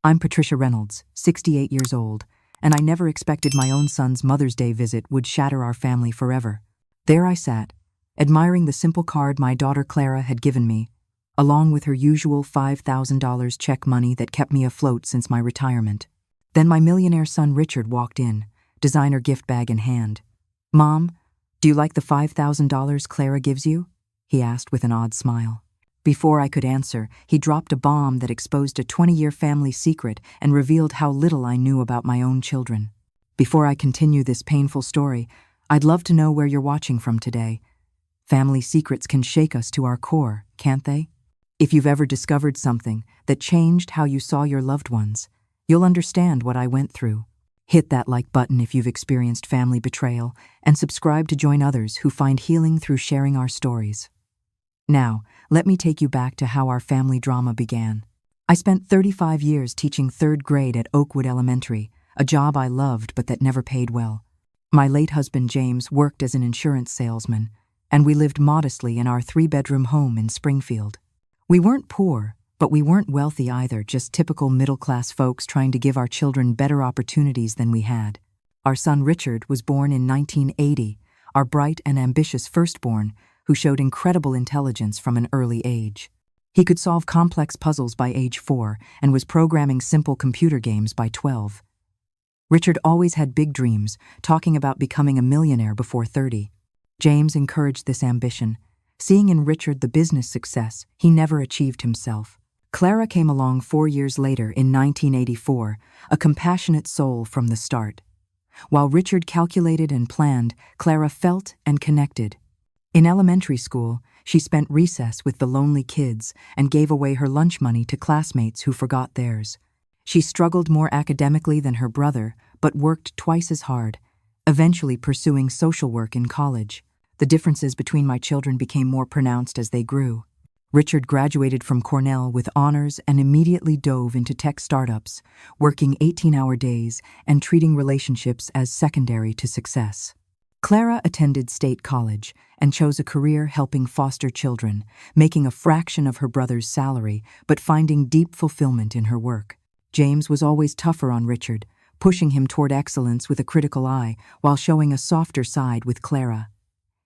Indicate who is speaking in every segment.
Speaker 1: I'm Patricia Reynolds, 68 years old, and I never expected my own son's Mother's Day visit would shatter our family forever. There I sat, admiring the simple card my daughter Clara had given me, along with her usual $5,000 check money that kept me afloat since my retirement. Then my millionaire son Richard walked in, designer gift bag in hand. "Mom, do you like the $5,000 Clara gives you?" he asked with an odd smile. Before I could answer, he dropped a bomb that exposed a 20-year family secret and revealed how little I knew about my own children. Before I continue this painful story, I'd love to know where you're watching from today. Family secrets can shake us to our core, can't they? If you've ever discovered something that changed how you saw your loved ones, you'll understand what I went through. Hit that like button if you've experienced family betrayal, and subscribe to join others who find healing through sharing our stories. Now, let me take you back to how our family drama began. I spent 35 years teaching 3rd grade at Oakwood Elementary, a job I loved but that never paid well. My late husband James worked as an insurance salesman, and we lived modestly in our 3-bedroom home in Springfield. We weren't poor, but we weren't wealthy either, just typical middle-class folks trying to give our children better opportunities than we had. Our son Richard was born in 1980, our bright and ambitious firstborn, who showed incredible intelligence from an early age. He could solve complex puzzles by age 4 and was programming simple computer games by 12. Richard always had big dreams, talking about becoming a millionaire before 30. James encouraged this ambition, seeing in Richard the business success he never achieved himself. Clara came along 4 years later in 1984, a compassionate soul from the start. While Richard calculated and planned, Clara felt and connected. In elementary school, she spent recess with the lonely kids and gave away her lunch money to classmates who forgot theirs. She struggled more academically than her brother, but worked twice as hard, eventually pursuing social work in college. The differences between my children became more pronounced as they grew. Richard graduated from Cornell with honors and immediately dove into tech startups, working 18-hour days and treating relationships as secondary to success. Clara attended state college and chose a career helping foster children, making a fraction of her brother's salary but finding deep fulfillment in her work. James was always tougher on Richard, pushing him toward excellence with a critical eye while showing a softer side with Clara.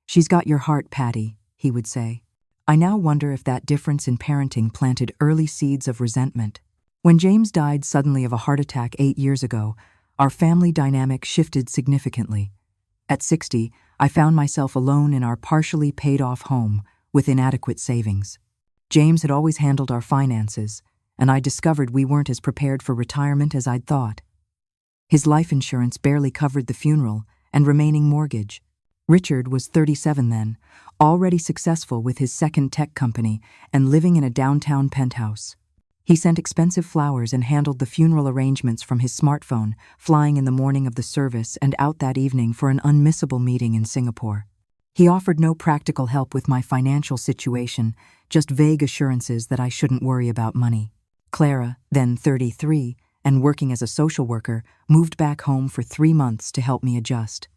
Speaker 1: "She's got your heart, Patty," he would say. I now wonder if that difference in parenting planted early seeds of resentment. When James died suddenly of a heart attack 8 years ago, our family dynamic shifted significantly. At 60, I found myself alone in our partially paid-off home with inadequate savings. James had always handled our finances, and I discovered we weren't as prepared for retirement as I'd thought. His life insurance barely covered the funeral and remaining mortgage. Richard was 37 then, already successful with his second tech company and living in a downtown penthouse. He sent expensive flowers and handled the funeral arrangements from his smartphone, flying in the morning of the service and out that evening for an unmissable meeting in Singapore. He offered no practical help with my financial situation, just vague assurances that I shouldn't worry about money. Clara, then 33, and working as a social worker, moved back home for 3 months to help me adjust.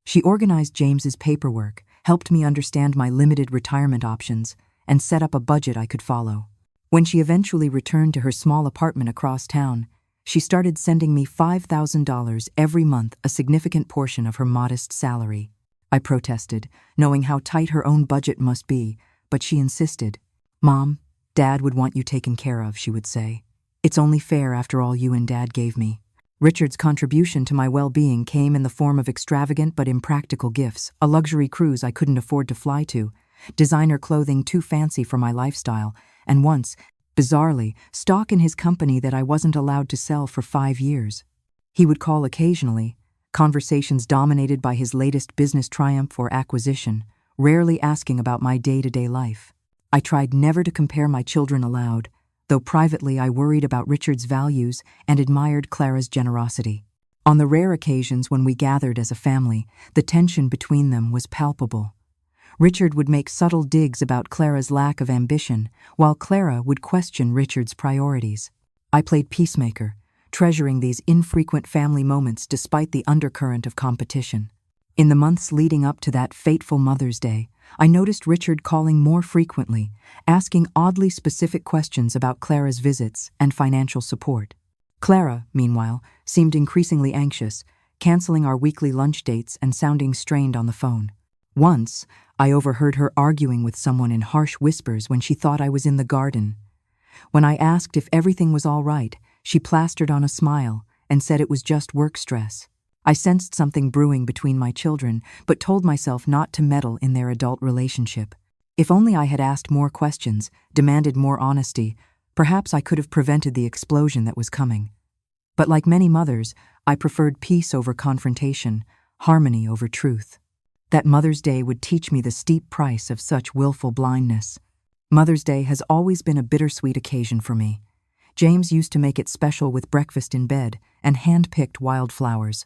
Speaker 1: She organized James's paperwork, helped me understand my limited retirement options, and set up a budget I could follow. When she eventually returned to her small apartment across town, she started sending me $5,000 every month, a significant portion of her modest salary. I protested, knowing how tight her own budget must be, but she insisted. "Mom, Dad would want you taken care of," she would say. "It's only fair after all you and Dad gave me." Richard's contribution to my well-being came in the form of extravagant but impractical gifts, a luxury cruise I couldn't afford to fly to, designer clothing too fancy for my lifestyle, and once, bizarrely, stock in his company that I wasn't allowed to sell for 5 years. He would call occasionally, conversations dominated by his latest business triumph or acquisition, rarely asking about my day-to-day life. I tried never to compare my children aloud, though privately I worried about Richard's values and admired Clara's generosity. On the rare occasions when we gathered as a family, the tension between them was palpable. Richard would make subtle digs about Clara's lack of ambition, while Clara would question Richard's priorities. I played peacemaker, treasuring these infrequent family moments despite the undercurrent of competition. In the months leading up to that fateful Mother's Day, I noticed Richard calling more frequently, asking oddly specific questions about Clara's visits and financial support. Clara, meanwhile, seemed increasingly anxious, canceling our weekly lunch dates and sounding strained on the phone. Once, I overheard her arguing with someone in harsh whispers when she thought I was in the garden. When I asked if everything was all right, she plastered on a smile and said it was just work stress. I sensed something brewing between my children, but told myself not to meddle in their adult relationship. If only I had asked more questions, demanded more honesty, perhaps I could have prevented the explosion that was coming. But like many mothers, I preferred peace over confrontation, harmony over truth. That Mother's Day would teach me the steep price of such willful blindness. Mother's Day has always been a bittersweet occasion for me. James used to make it special with breakfast in bed and hand-picked wildflowers.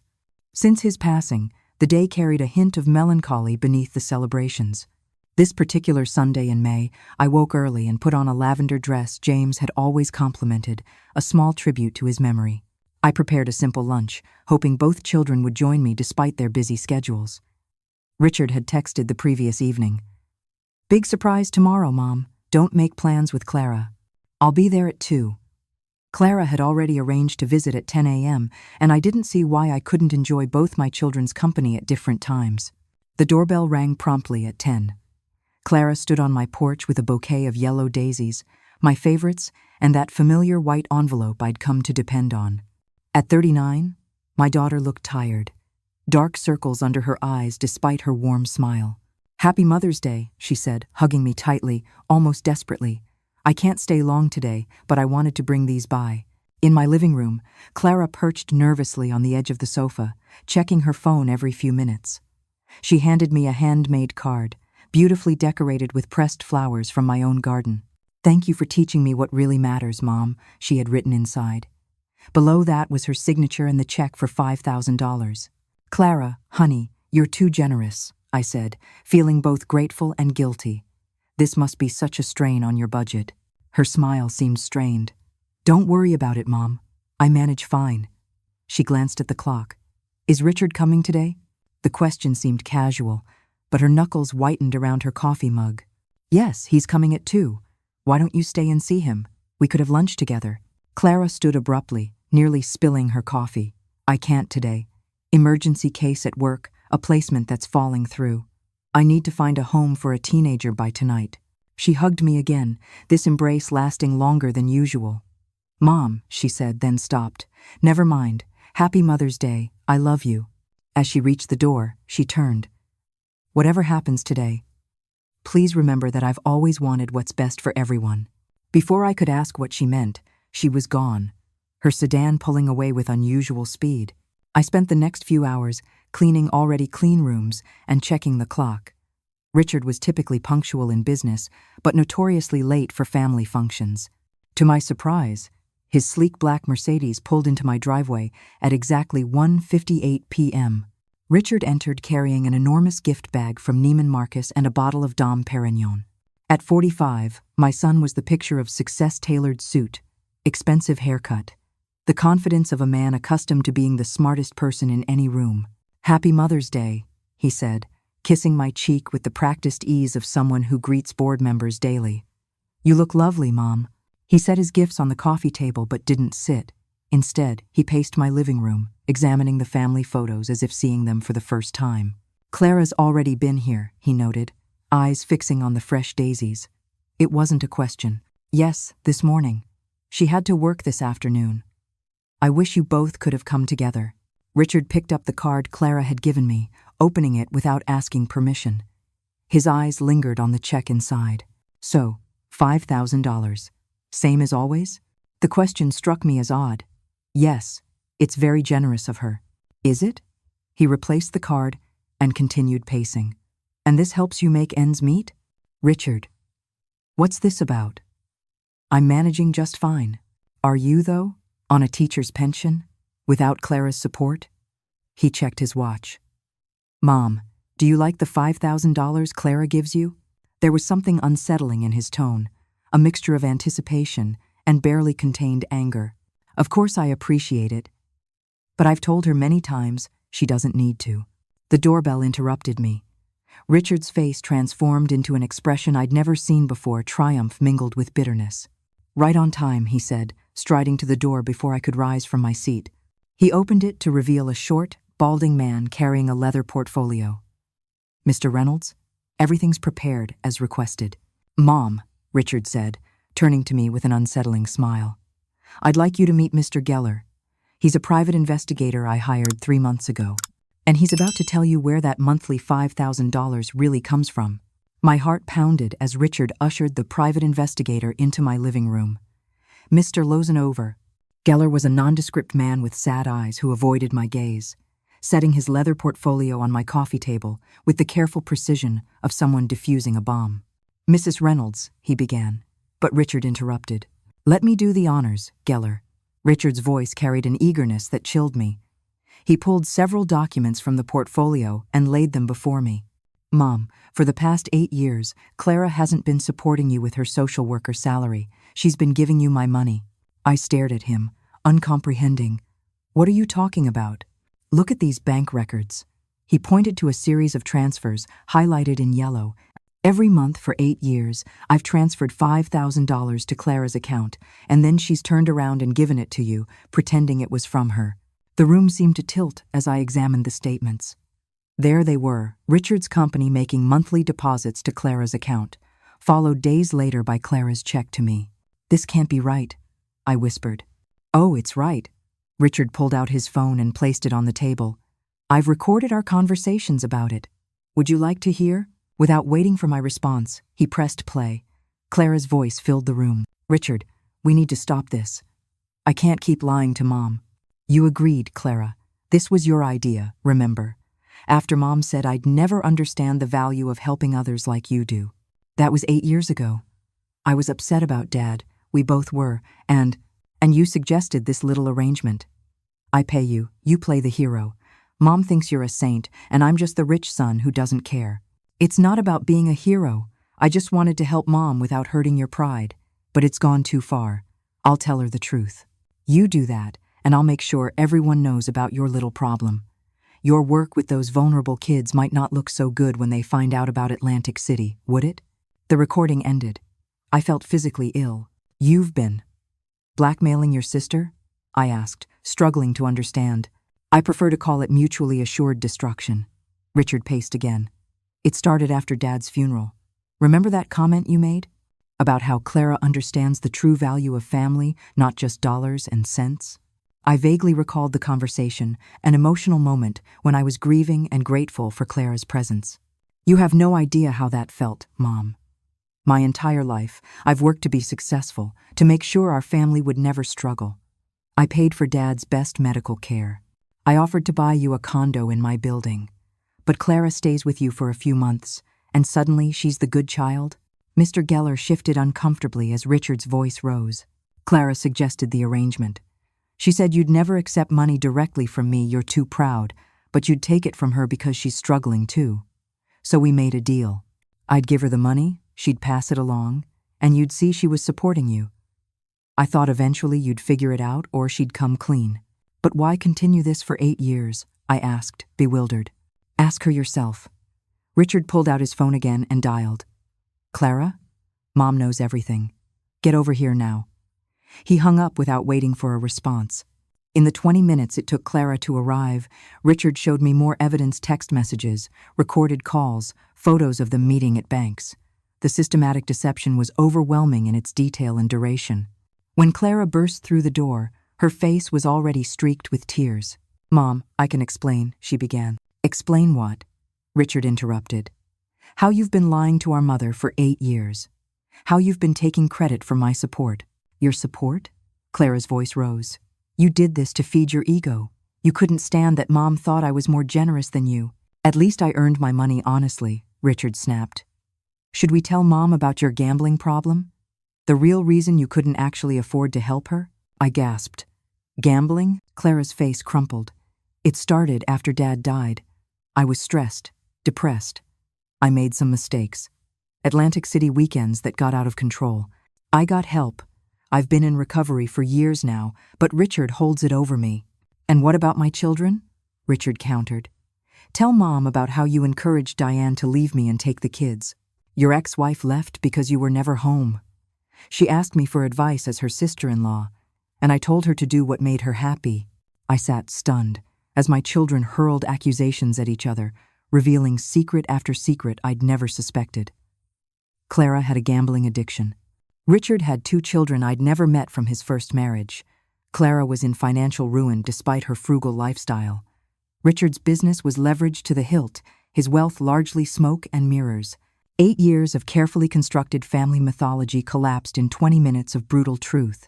Speaker 1: Since his passing, the day carried a hint of melancholy beneath the celebrations. This particular Sunday in May, I woke early and put on a lavender dress James had always complimented, a small tribute to his memory. I prepared a simple lunch, hoping both children would join me despite their busy schedules. Richard had texted the previous evening. "Big surprise tomorrow, Mom. Don't make plans with Clara. I'll be there at 2. Clara had already arranged to visit at 10 a.m., and I didn't see why I couldn't enjoy both my children's company at different times. The doorbell rang promptly at 10. Clara stood on my porch with a bouquet of yellow daisies, my favorites, and that familiar white envelope I'd come to depend on. At 39, my daughter looked tired, dark circles under her eyes despite her warm smile. "Happy Mother's Day," she said, hugging me tightly, almost desperately. "I can't stay long today, but I wanted to bring these by." In my living room, Clara perched nervously on the edge of the sofa, checking her phone every few minutes. She handed me a handmade card, beautifully decorated with pressed flowers from my own garden. "Thank you for teaching me what really matters, Mom," she had written inside. Below that was her signature and the check for $5,000. "Clara, honey, you're too generous," I said, feeling both grateful and guilty. "This must be such a strain on your budget." Her smile seemed strained. "Don't worry about it, Mom. I manage fine." She glanced at the clock. "Is Richard coming today?" The question seemed casual, but her knuckles whitened around her coffee mug. "Yes, he's coming at 2. Why don't you stay and see him? We could have lunch together." Clara stood abruptly, nearly spilling her coffee. "I can't today. Emergency case at work, a placement that's falling through. I need to find a home for a teenager by tonight." She hugged me again, this embrace lasting longer than usual. "Mom," she said, then stopped. "Never mind. Happy Mother's Day. I love you." As she reached the door, she turned. "Whatever happens today, please remember that I've always wanted what's best for everyone." Before I could ask what she meant, she was gone, her sedan pulling away with unusual speed. I spent the next few hours cleaning already clean rooms and checking the clock. Richard was typically punctual in business, but notoriously late for family functions. To my surprise, his sleek black Mercedes pulled into my driveway at exactly 1:58 p.m. Richard entered carrying an enormous gift bag from Neiman Marcus and a bottle of Dom Perignon. At 45, my son was the picture of success-tailored suit, expensive haircut, the confidence of a man accustomed to being the smartest person in any room. "Happy Mother's Day," he said, kissing my cheek with the practiced ease of someone who greets board members daily. "You look lovely, Mom." He set his gifts on the coffee table but didn't sit. Instead, he paced my living room, examining the family photos as if seeing them for the first time. "Clara's already been here," he noted, eyes fixing on the fresh daisies. It wasn't a question. "Yes, this morning. She had to work this afternoon. I wish you both could have come together." Richard picked up the card Clara had given me, opening it without asking permission. His eyes lingered on the check inside. "So, $5,000. Same as always?" The question struck me as odd. "Yes, it's very generous of her." "Is it?" He replaced the card and continued pacing. "And this helps you make ends meet?" "Richard, what's this about? I'm managing just fine. Are you, though? On a teacher's pension? Without Clara's support?" He checked his watch. "Mom, do you like the $5,000 Clara gives you?" There was something unsettling in his tone, a mixture of anticipation and barely contained anger. "Of course I appreciate it, but I've told her many times she doesn't need to." The doorbell interrupted me. Richard's face transformed into an expression I'd never seen before, triumph mingled with bitterness. "Right on time," he said, striding to the door before I could rise from my seat. He opened it to reveal a short, balding man carrying a leather portfolio. "Mr. Reynolds, everything's prepared as requested." "Mom," Richard said, turning to me with an unsettling smile. "I'd like you to meet Mr. Geller. He's a private investigator I hired 3 months ago, and he's about to tell you where that monthly $5,000 really comes from." My heart pounded as Richard ushered the private investigator into my living room. Mr. Lozenover. Geller was a nondescript man with sad eyes who avoided my gaze, setting his leather portfolio on my coffee table with the careful precision of someone defusing a bomb. "Mrs. Reynolds," he began, but Richard interrupted. "Let me do the honors, Geller." Richard's voice carried an eagerness that chilled me. He pulled several documents from the portfolio and laid them before me. "Mom, for the past 8 years, Clara hasn't been supporting you with her social worker salary. She's been giving you my money." I stared at him, uncomprehending. "What are you talking about?" "Look at these bank records." He pointed to a series of transfers, highlighted in yellow. "Every month for 8 years, I've transferred $5,000 to Clara's account, and then she's turned around and given it to you, pretending it was from her." The room seemed to tilt as I examined the statements. There they were, Richard's company making monthly deposits to Clara's account, followed days later by Clara's check to me. "This can't be right," I whispered. "Oh, it's right." Richard pulled out his phone and placed it on the table. "I've recorded our conversations about it. Would you like to hear?" Without waiting for my response, he pressed play. Clara's voice filled the room. "Richard, we need to stop this. I can't keep lying to Mom." "You agreed, Clara. This was your idea, remember? After Mom said I'd never understand the value of helping others like you do. That was 8 years ago. I was upset about Dad, we both were, and you suggested this little arrangement. I pay you, you play the hero. Mom thinks you're a saint, and I'm just the rich son who doesn't care. It's not about being a hero. I just wanted to help Mom without hurting your pride. But it's gone too far. I'll tell her the truth. You do that, and I'll make sure everyone knows about your little problem. Your work with those vulnerable kids might not look so good when they find out about Atlantic City, would it?" The recording ended. I felt physically ill. "You've been blackmailing your sister?" I asked, struggling to understand. "I prefer to call it mutually assured destruction." Richard paced again. "It started after Dad's funeral. Remember that comment you made? About how Clara understands the true value of family, not just dollars and cents?" I vaguely recalled the conversation, an emotional moment when I was grieving and grateful for Clara's presence. "You have no idea how that felt, Mom. My entire life, I've worked to be successful, to make sure our family would never struggle. I paid for Dad's best medical care. I offered to buy you a condo in my building. But Clara stays with you for a few months, and suddenly she's the good child?" Mr. Geller shifted uncomfortably as Richard's voice rose. "Clara suggested the arrangement. She said you'd never accept money directly from me, you're too proud, but you'd take it from her because she's struggling too. So we made a deal. I'd give her the money, she'd pass it along, and you'd see she was supporting you. I thought eventually you'd figure it out or she'd come clean. But why continue this for 8 years? I asked, bewildered. "Ask her yourself." Richard pulled out his phone again and dialed. "Clara? Mom knows everything. Get over here now." He hung up without waiting for a response. In the 20 minutes it took Clara to arrive, Richard showed me more evidence: text messages, recorded calls, photos of them meeting at banks. The systematic deception was overwhelming in its detail and duration. When Clara burst through the door, her face was already streaked with tears. "Mom, I can explain," she began. "Explain what?" Richard interrupted. "How you've been lying to our mother for 8 years. How you've been taking credit for my support." "Your support?" Clara's voice rose. "You did this to feed your ego. You couldn't stand that Mom thought I was more generous than you." "At least I earned my money honestly," Richard snapped. "Should we tell Mom about your gambling problem? The real reason you couldn't actually afford to help her?" I gasped. "Gambling?" Clara's face crumpled. "It started after Dad died. I was stressed, depressed. I made some mistakes. Atlantic City weekends that got out of control. I got help. I've been in recovery for years now, but Richard holds it over me." "And what about my children?" Richard countered. "Tell Mom about how you encouraged Diane to leave me and take the kids. Your ex-wife left because you were never home. She asked me for advice as her sister-in-law, and I told her to do what made her happy. I sat stunned as my children hurled accusations at each other, revealing secret after secret I'd never suspected. Clara had a gambling addiction. Richard had 2 children I'd never met from his first marriage. Clara was in financial ruin despite her frugal lifestyle. Richard's business was leveraged to the hilt, his wealth largely smoke and mirrors. 8 years of carefully constructed family mythology collapsed in 20 minutes of brutal truth.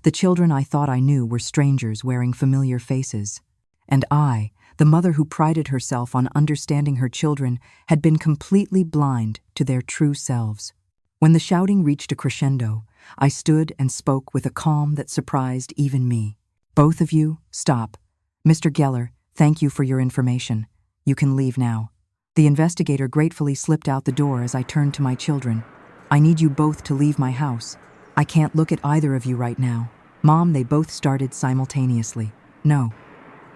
Speaker 1: The children I thought I knew were strangers wearing familiar faces. And I, the mother who prided herself on understanding her children, had been completely blind to their true selves. When the shouting reached a crescendo, I stood and spoke with a calm that surprised even me. "Both of you, stop. Mr. Geller, thank you for your information. You can leave now." The investigator gratefully slipped out the door as I turned to my children. "I need you both to leave my house. I can't look at either of you right now." "Mom," they both started simultaneously. "No.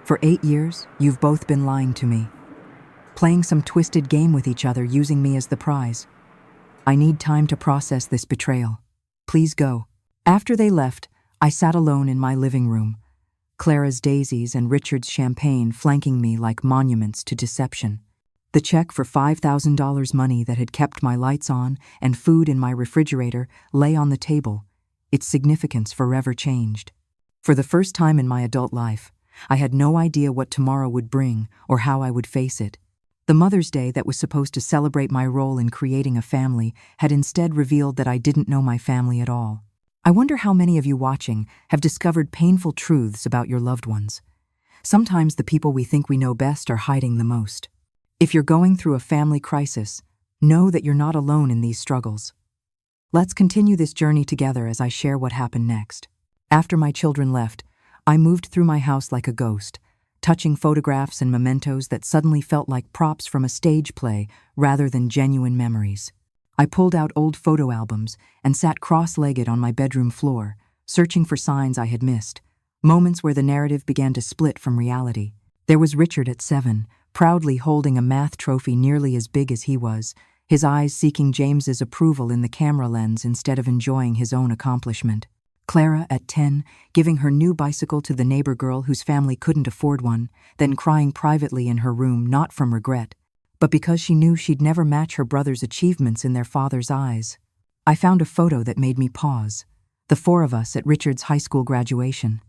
Speaker 1: For 8 years, you've both been lying to me. Playing some twisted game with each other, using me as the prize. I need time to process this betrayal. Please go." After they left, I sat alone in my living room, Clara's daisies and Richard's champagne flanking me like monuments to deception. The check for $5,000 money that had kept my lights on and food in my refrigerator lay on the table, its significance forever changed. For the first time in my adult life, I had no idea what tomorrow would bring or how I would face it. The Mother's Day that was supposed to celebrate my role in creating a family had instead revealed that I didn't know my family at all. I wonder how many of you watching have discovered painful truths about your loved ones. Sometimes the people we think we know best are hiding the most. If you're going through a family crisis, know that you're not alone in these struggles. Let's continue this journey together as I share what happened next. After my children left, I moved through my house like a ghost, touching photographs and mementos that suddenly felt like props from a stage play rather than genuine memories. I pulled out old photo albums and sat cross-legged on my bedroom floor, searching for signs I had missed, moments where the narrative began to split from reality. There was Richard at 7, proudly holding a math trophy nearly as big as he was, his eyes seeking James's approval in the camera lens instead of enjoying his own accomplishment. Clara at 10, giving her new bicycle to the neighbor girl whose family couldn't afford one, then crying privately in her room not from regret, but because she knew she'd never match her brother's achievements in their father's eyes. I found a photo that made me pause, the 4 of us at Richard's high school graduation.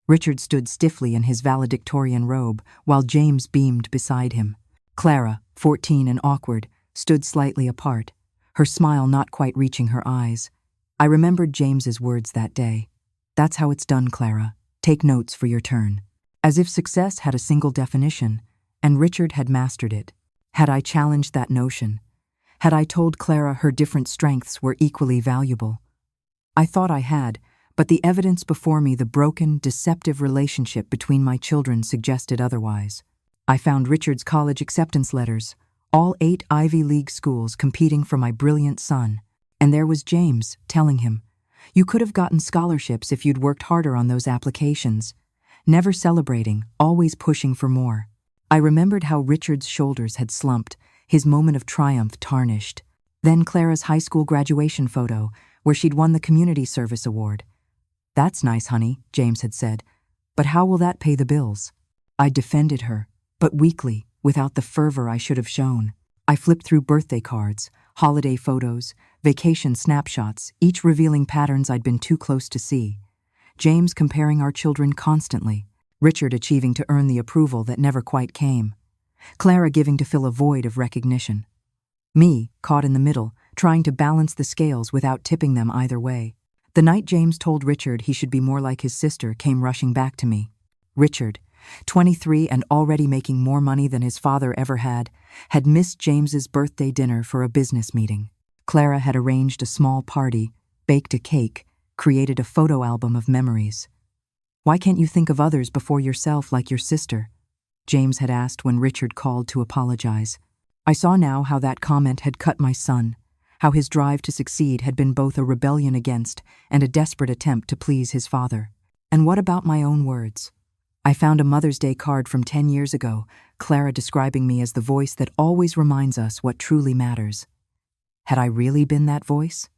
Speaker 1: Richard stood stiffly in his valedictorian robe, while James beamed beside him. Clara, 14 and awkward, stood slightly apart, her smile not quite reaching her eyes. I remembered James's words that day. "That's how it's done, Clara. Take notes for your turn." As if success had a single definition, and Richard had mastered it. Had I challenged that notion? Had I told Clara her different strengths were equally valuable? I thought I had, but the evidence before me, the broken, deceptive relationship between my children, suggested otherwise. I found Richard's college acceptance letters, all 8 Ivy League schools competing for my brilliant son. And there was James telling him, "You could have gotten scholarships if you'd worked harder on those applications." Never celebrating, always pushing for more. I remembered how Richard's shoulders had slumped, his moment of triumph tarnished. Then Clara's high school graduation photo, where she'd won the community service award. "That's nice, honey," James had said, "but how will that pay the bills?" I defended her, but weakly, without the fervor I should have shown. I flipped through birthday cards, holiday photos, vacation snapshots, each revealing patterns I'd been too close to see. James comparing our children constantly, Richard achieving to earn the approval that never quite came, Clara giving to fill a void of recognition. Me, caught in the middle, trying to balance the scales without tipping them either way. The night James told Richard he should be more like his sister came rushing back to me. Richard, 23 and already making more money than his father ever had missed James's birthday dinner for a business meeting. Clara had arranged a small party, baked a cake, created a photo album of memories. "Why can't you think of others before yourself like your sister?" James had asked when Richard called to apologize. I saw now how that comment had cut my son, how his drive to succeed had been both a rebellion against and a desperate attempt to please his father. And what about my own words? I found a Mother's Day card from 10 years ago, Clara describing me as the voice that always reminds us what truly matters. Had I really been that voice?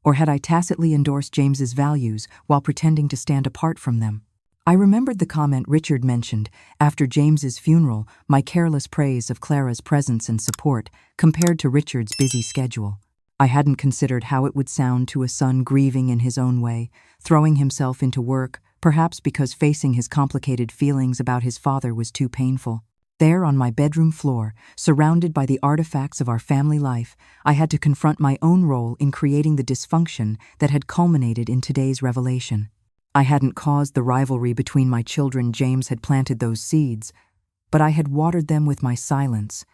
Speaker 1: Or had I tacitly endorsed James's values while pretending to stand apart from them? I remembered the comment Richard mentioned after James's funeral, my careless praise of Clara's presence and support compared to Richard's busy schedule. I hadn't considered how it would sound to a son grieving in his own way, throwing himself into work, perhaps because facing his complicated feelings about his father was too painful. There on my bedroom floor, surrounded by the artifacts of our family life, I had to confront my own role in creating the dysfunction that had culminated in today's revelation. I hadn't caused the rivalry between my children. James had planted those seeds, but I had watered them with my silence,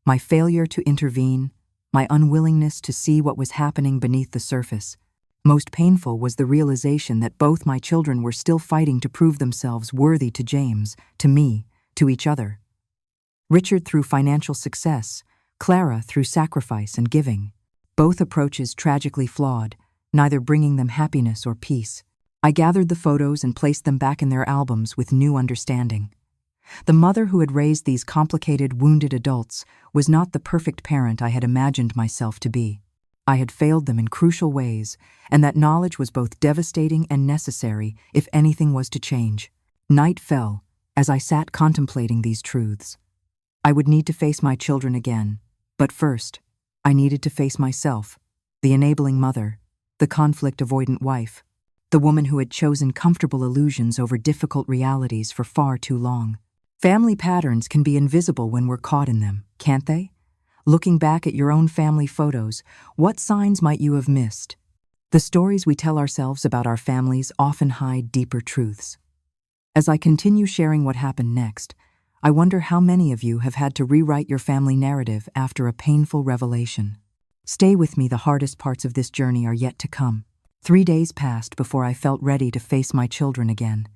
Speaker 1: my failure to intervene, my unwillingness to see what was happening beneath the surface. Most painful was the realization that both my children were still fighting to prove themselves worthy to James, to me, to each other. Richard through financial success, Clara through sacrifice and giving. Both approaches tragically flawed, neither bringing them happiness or peace. I gathered the photos and placed them back in their albums with new understanding. The mother who had raised these complicated, wounded adults was not the perfect parent I had imagined myself to be. I had failed them in crucial ways, and that knowledge was both devastating and necessary if anything was to change. Night fell as I sat contemplating these truths. I would need to face my children again, but first, I needed to face myself, the enabling mother, the conflict-avoidant wife, the woman who had chosen comfortable illusions over difficult realities for far too long. Family patterns can be invisible when we're caught in them, can't they? Looking back at your own family photos, what signs might you have missed? The stories we tell ourselves about our families often hide deeper truths. As I continue sharing what happened next, I wonder how many of you have had to rewrite your family narrative after a painful revelation. Stay with me, the hardest parts of this journey are yet to come. 3 days passed before I felt ready to face my children again.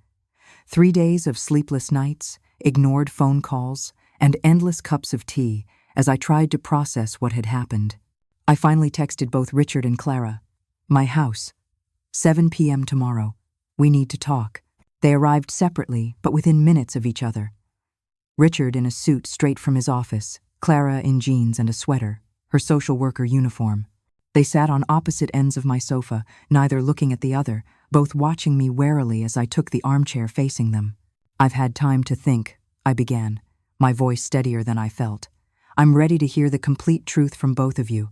Speaker 1: 3 days of sleepless nights, ignored phone calls, and endless cups of tea as I tried to process what had happened. I finally texted both Richard and Clara. My house. 7 p.m. tomorrow. We need to talk. They arrived separately, but within minutes of each other. Richard in a suit straight from his office, Clara in jeans and a sweater, her social worker uniform. They sat on opposite ends of my sofa, neither looking at the other, both watching me warily as I took the armchair facing them. I've had time to think, I began, my voice steadier than I felt. I'm ready to hear the complete truth from both of you.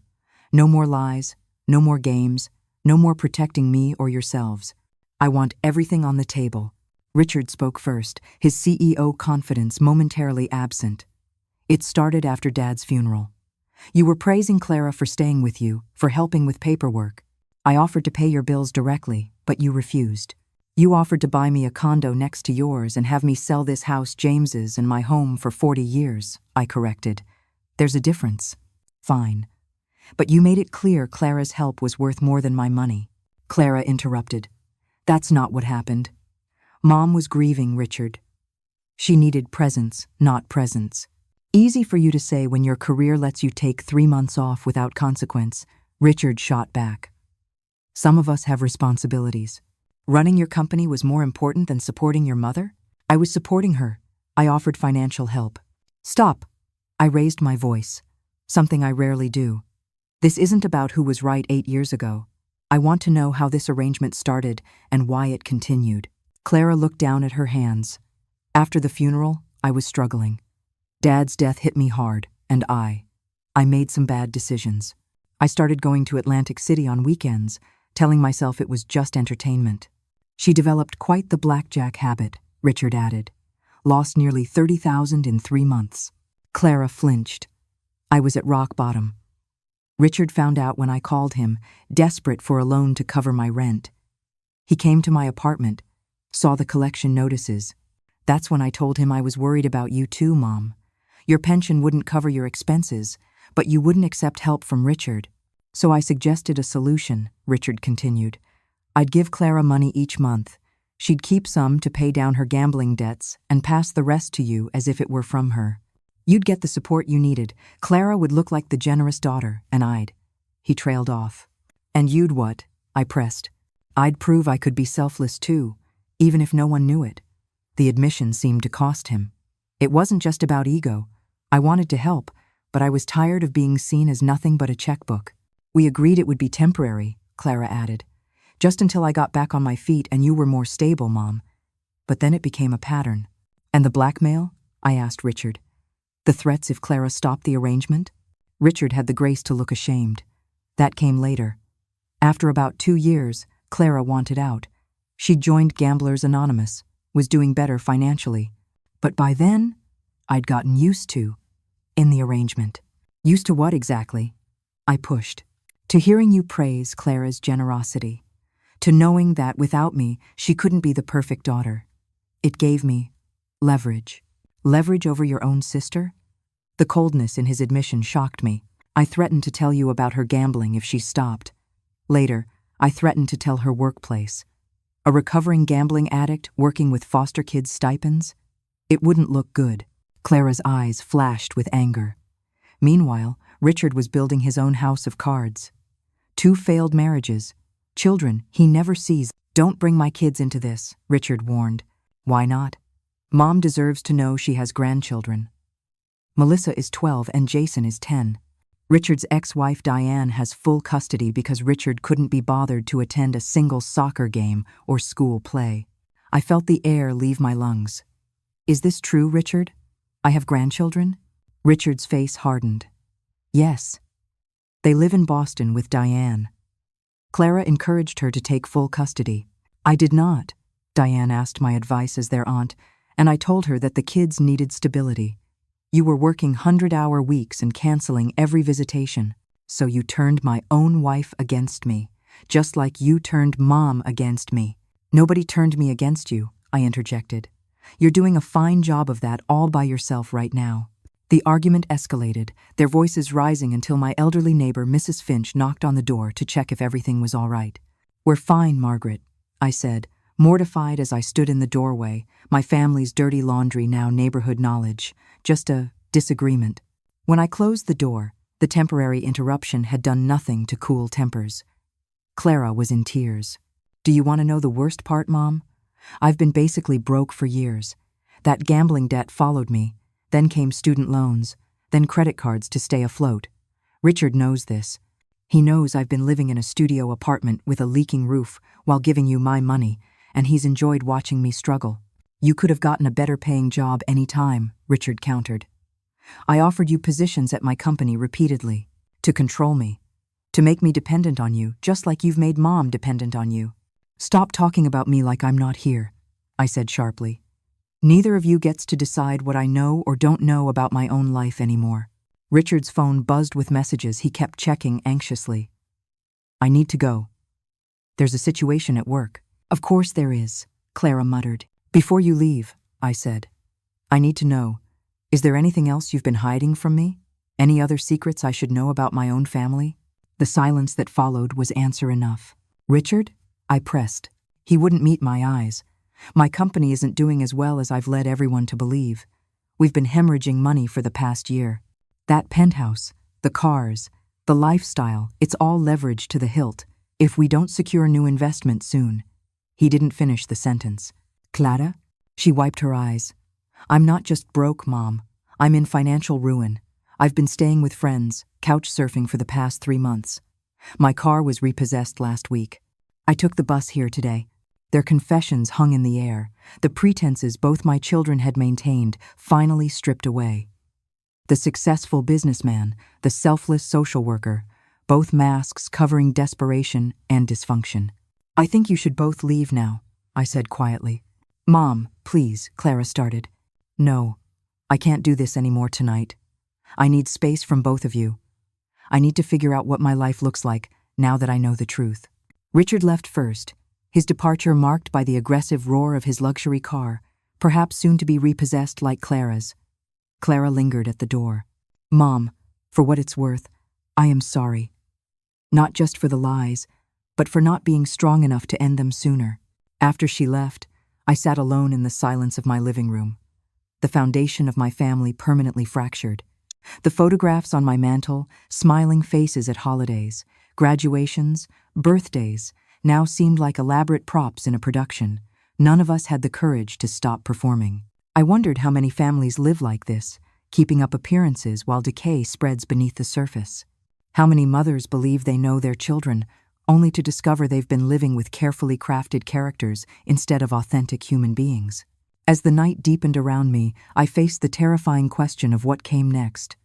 Speaker 1: No more lies, no more games, no more protecting me or yourselves. I want everything on the table. Richard spoke first, his CEO confidence momentarily absent. It started after Dad's funeral. You were praising Clara for staying with you, for helping with paperwork. I offered to pay your bills directly, but you refused. You offered to buy me a condo next to yours and have me sell this house, James's, and my home for 40 years, I corrected. There's a difference. Fine. But you made it clear Clara's help was worth more than my money. Clara interrupted. That's not what happened. Mom was grieving, Richard. She needed presence, not presents. Easy for you to say when your career lets you take 3 months off without consequence, Richard shot back. Some of us have responsibilities. Running your company was more important than supporting your mother? I was supporting her. I offered financial help. Stop. I raised my voice, something I rarely do. This isn't about who was right 8 years ago. I want to know how this arrangement started and why it continued. Clara looked down at her hands. After the funeral, I was struggling. Dad's death hit me hard, and I made some bad decisions. I started going to Atlantic City on weekends, telling myself it was just entertainment. She developed quite the blackjack habit, Richard added. Lost nearly $30,000 in 3 months. Clara flinched. I was at rock bottom. Richard found out when I called him, desperate for a loan to cover my rent. He came to my apartment, saw the collection notices. That's when I told him I was worried about you too, Mom. Your pension wouldn't cover your expenses, but you wouldn't accept help from Richard. So I suggested a solution, Richard continued. I'd give Clara money each month. She'd keep some to pay down her gambling debts and pass the rest to you as if it were from her. You'd get the support you needed. Clara would look like the generous daughter, and He trailed off. And you'd what? I pressed. I'd prove I could be selfless too, even if no one knew it. The admission seemed to cost him. It wasn't just about ego. I wanted to help, but I was tired of being seen as nothing but a checkbook. We agreed it would be temporary, Clara added. Just until I got back on my feet and you were more stable, Mom. But then it became a pattern. And the blackmail? I asked Richard. The threats if Clara stopped the arrangement? Richard had the grace to look ashamed. That came later. After about 2 years, Clara wanted out. She'd joined Gamblers Anonymous, was doing better financially. But by then, I'd gotten used to, in the arrangement. Used to what exactly? I pushed. To hearing you praise Clara's generosity. To knowing that without me, she couldn't be the perfect daughter. It gave me leverage. Leverage over your own sister? The coldness in his admission shocked me. I threatened to tell you about her gambling if she stopped. Later, I threatened to tell her workplace. A recovering gambling addict working with foster kids' stipends? It wouldn't look good. Clara's eyes flashed with anger. Meanwhile, Richard was building his own house of cards. 2 failed marriages. Children he never sees. Don't bring my kids into this, Richard warned. Why not? Mom deserves to know she has grandchildren. Melissa is 12 and Jason is 10. Richard's ex-wife Diane has full custody because Richard couldn't be bothered to attend a single soccer game or school play. I felt the air leave my lungs. Is this true, Richard? I have grandchildren? Richard's face hardened. Yes. They live in Boston with Diane. Clara encouraged her to take full custody. I did not. Diane asked my advice as their aunt, and I told her that the kids needed stability. You were working 100-hour weeks and canceling every visitation, so you turned my own wife against me, just like you turned Mom against me. Nobody turned me against you, I interjected. You're doing a fine job of that all by yourself right now. The argument escalated, their voices rising until my elderly neighbor, Mrs. Finch, knocked on the door to check if everything was all right. We're fine, Margaret, I said, mortified as I stood in the doorway, my family's dirty laundry now neighborhood knowledge, just a disagreement. When I closed the door, the temporary interruption had done nothing to cool tempers. Clara was in tears. Do you want to know the worst part, Mom? I've been basically broke for years. That gambling debt followed me. Then came student loans, then credit cards to stay afloat. Richard knows this. He knows I've been living in a studio apartment with a leaking roof while giving you my money, and he's enjoyed watching me struggle. You could have gotten a better paying job any time, Richard countered. I offered you positions at my company repeatedly, to control me, to make me dependent on you, just like you've made Mom dependent on you. Stop talking about me like I'm not here, I said sharply. Neither of you gets to decide what I know or don't know about my own life anymore. Richard's phone buzzed with messages he kept checking anxiously. I need to go. There's a situation at work. Of course there is, Clara muttered. Before you leave, I said. I need to know. Is there anything else you've been hiding from me? Any other secrets I should know about my own family? The silence that followed was answer enough. Richard? I pressed. He wouldn't meet my eyes. My company isn't doing as well as I've led everyone to believe. We've been hemorrhaging money for the past year. That penthouse, the cars, the lifestyle, it's all leverage to the hilt if we don't secure new investment soon. He didn't finish the sentence. Clara? She wiped her eyes. I'm not just broke, Mom. I'm in financial ruin. I've been staying with friends, couch surfing for the past 3 months. My car was repossessed last week. I took the bus here today. Their confessions hung in the air, the pretenses both my children had maintained finally stripped away. The successful businessman, the selfless social worker, both masks covering desperation and dysfunction. I think you should both leave now, I said quietly. Mom, please, Clara started. No, I can't do this anymore tonight. I need space from both of you. I need to figure out what my life looks like now that I know the truth. Richard left first, his departure marked by the aggressive roar of his luxury car, perhaps soon to be repossessed like Clara's. Clara lingered at the door. Mom, for what it's worth, I am sorry. Not just for the lies, but for not being strong enough to end them sooner. After she left, I sat alone in the silence of my living room. The foundation of my family permanently fractured. The photographs on my mantel, smiling faces at holidays, graduations, birthdays, now seemed like elaborate props in a production. None of us had the courage to stop performing. I wondered how many families live like this, keeping up appearances while decay spreads beneath the surface. How many mothers believe they know their children, only to discover they've been living with carefully crafted characters instead of authentic human beings. As the night deepened around me, I faced the terrifying question of what came next.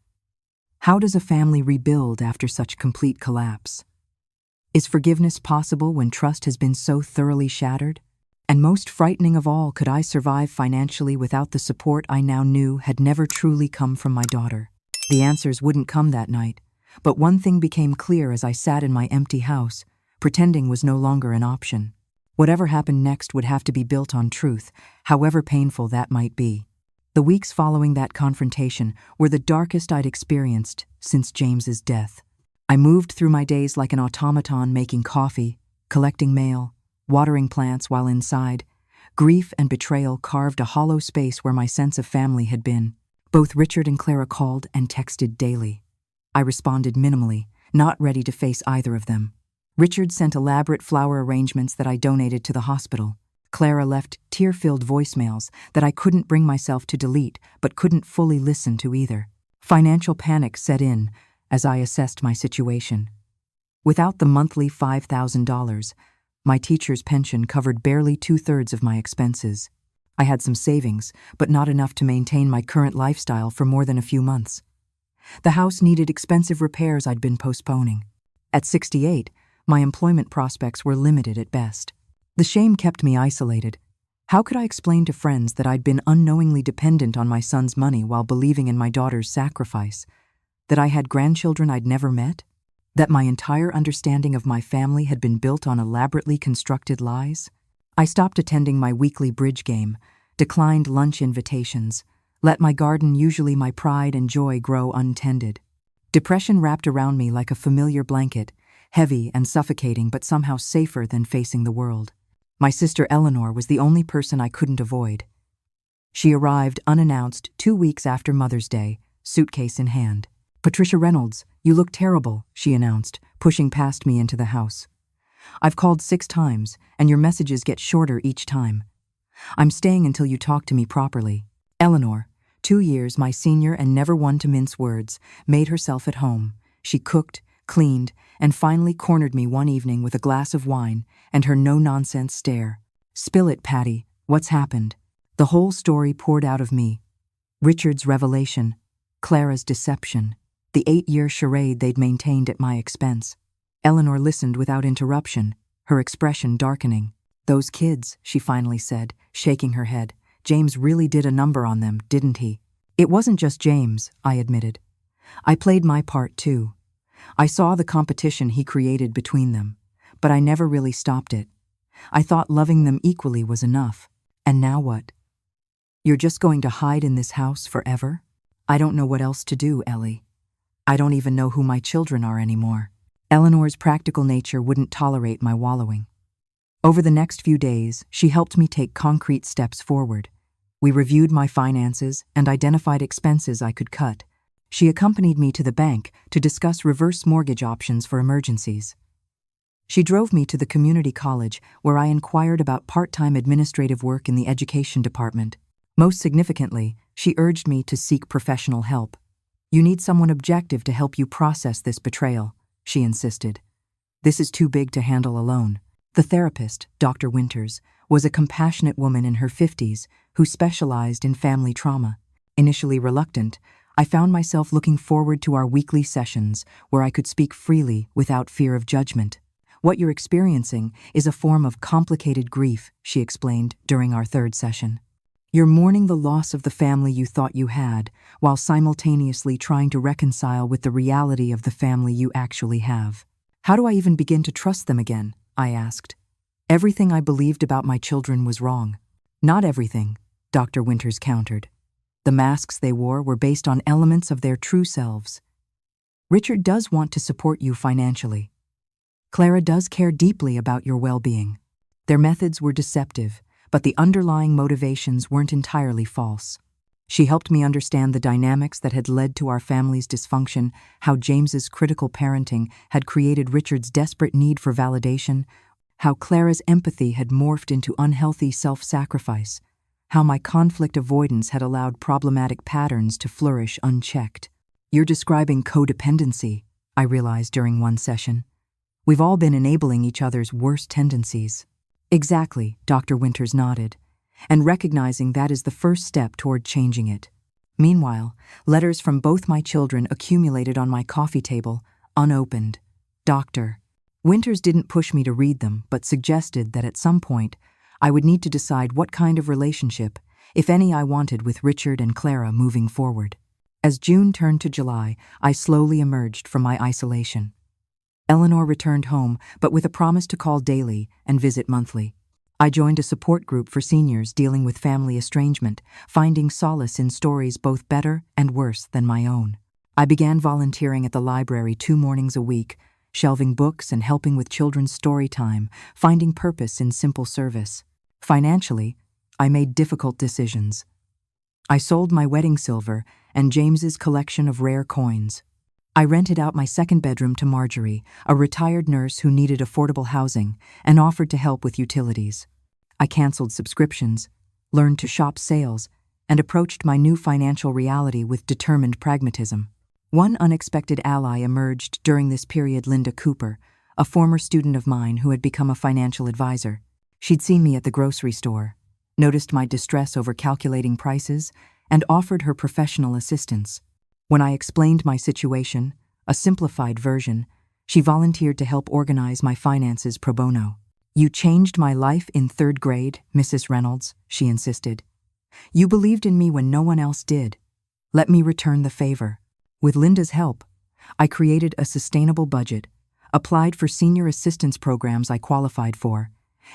Speaker 1: How does a family rebuild after such complete collapse? Is forgiveness possible when trust has been so thoroughly shattered? And most frightening of all, could I survive financially without the support I now knew had never truly come from my daughter? The answers wouldn't come that night, but one thing became clear as I sat in my empty house. Pretending was no longer an option. Whatever happened next would have to be built on truth, however painful that might be. The weeks following that confrontation were the darkest I'd experienced since James's death. I moved through my days like an automaton, making coffee, collecting mail, watering plants while inside. Grief and betrayal carved a hollow space where my sense of family had been. Both Richard and Clara called and texted daily. I responded minimally, not ready to face either of them. Richard sent elaborate flower arrangements that I donated to the hospital. Clara left tear-filled voicemails that I couldn't bring myself to delete but couldn't fully listen to either. Financial panic set in as I assessed my situation. Without the monthly $5,000, my teacher's pension covered barely 2/3 of my expenses. I had some savings, but not enough to maintain my current lifestyle for more than a few months. The house needed expensive repairs I'd been postponing. At 68, my employment prospects were limited at best. The shame kept me isolated. How could I explain to friends that I'd been unknowingly dependent on my son's money while believing in my daughter's sacrifice? That I had grandchildren I'd never met? That my entire understanding of my family had been built on elaborately constructed lies? I stopped attending my weekly bridge game, declined lunch invitations, let my garden, usually my pride and joy, grow untended. Depression wrapped around me like a familiar blanket, heavy and suffocating but somehow safer than facing the world. My sister Eleanor was the only person I couldn't avoid. She arrived unannounced 2 weeks after Mother's Day, suitcase in hand. "Patricia Reynolds, you look terrible," she announced, pushing past me into the house. "I've called 6 times, and your messages get shorter each time. I'm staying until you talk to me properly." Eleanor, 2 years my senior and never one to mince words, made herself at home. She cooked, cleaned, and finally cornered me one evening with a glass of wine and her no-nonsense stare. "Spill it, Patty. What's happened?" The whole story poured out of me. Richard's revelation, Clara's deception, the 8-year charade they'd maintained at my expense. Eleanor listened without interruption, her expression darkening. "Those kids," she finally said, shaking her head. "James really did a number on them, didn't he?" "It wasn't just James," I admitted. "I played my part too. I saw the competition he created between them, but I never really stopped it. I thought loving them equally was enough. And now what? You're just going to hide in this house forever?" "I don't know what else to do, Ellie. I don't even know who my children are anymore." Eleanor's practical nature wouldn't tolerate my wallowing. Over the next few days, she helped me take concrete steps forward. We reviewed my finances and identified expenses I could cut. She accompanied me to the bank to discuss reverse mortgage options for emergencies. She drove me to the community college where I inquired about part-time administrative work in the education department. Most significantly, she urged me to seek professional help. "You need someone objective to help you process this betrayal," she insisted. "This is too big to handle alone." The therapist, Dr. Winters, was a compassionate woman in her 50s who specialized in family trauma. Initially reluctant, I found myself looking forward to our weekly sessions where I could speak freely without fear of judgment. "What you're experiencing is a form of complicated grief," she explained during our 3rd session. "You're mourning the loss of the family you thought you had, while simultaneously trying to reconcile with the reality of the family you actually have." "How do I even begin to trust them again?" I asked. "Everything I believed about my children was wrong." "Not everything," Dr. Winters countered. "The masks they wore were based on elements of their true selves. Richard does want to support you financially. Clara does care deeply about your well-being. Their methods were deceptive, but the underlying motivations weren't entirely false." She helped me understand the dynamics that had led to our family's dysfunction, how James's critical parenting had created Richard's desperate need for validation, how Clara's empathy had morphed into unhealthy self-sacrifice, how my conflict avoidance had allowed problematic patterns to flourish unchecked. "You're describing codependency," I realized during one session. We've all been enabling each other's worst tendencies. Exactly, Dr. Winters nodded, and recognizing that is the first step toward changing it. Meanwhile, letters from both my children accumulated on my coffee table, unopened. Dr. Winters didn't push me to read them, but suggested that at some point, I would need to decide what kind of relationship, if any, I wanted with Richard and Clara moving forward. As June turned to July, I slowly emerged from my isolation. Eleanor returned home, but with a promise to call daily and visit monthly. I joined a support group for seniors dealing with family estrangement, finding solace in stories both better and worse than my own. I began volunteering at the library 2 mornings a week, shelving books and helping with children's story time, finding purpose in simple service. Financially, I made difficult decisions. I sold my wedding silver and James's collection of rare coins. I rented out my 2nd bedroom to Marjorie, a retired nurse who needed affordable housing, and offered to help with utilities. I canceled subscriptions, learned to shop sales, and approached my new financial reality with determined pragmatism. One unexpected ally emerged during this period: Linda Cooper, a former student of mine who had become a financial advisor. She'd seen me at the grocery store, noticed my distress over calculating prices, and offered her professional assistance. When I explained my situation, a simplified version, she volunteered to help organize my finances pro bono. "You changed my life in 3rd grade, Mrs. Reynolds," she insisted. "You believed in me when no one else did. Let me return the favor." With Linda's help, I created a sustainable budget, applied for senior assistance programs I qualified for,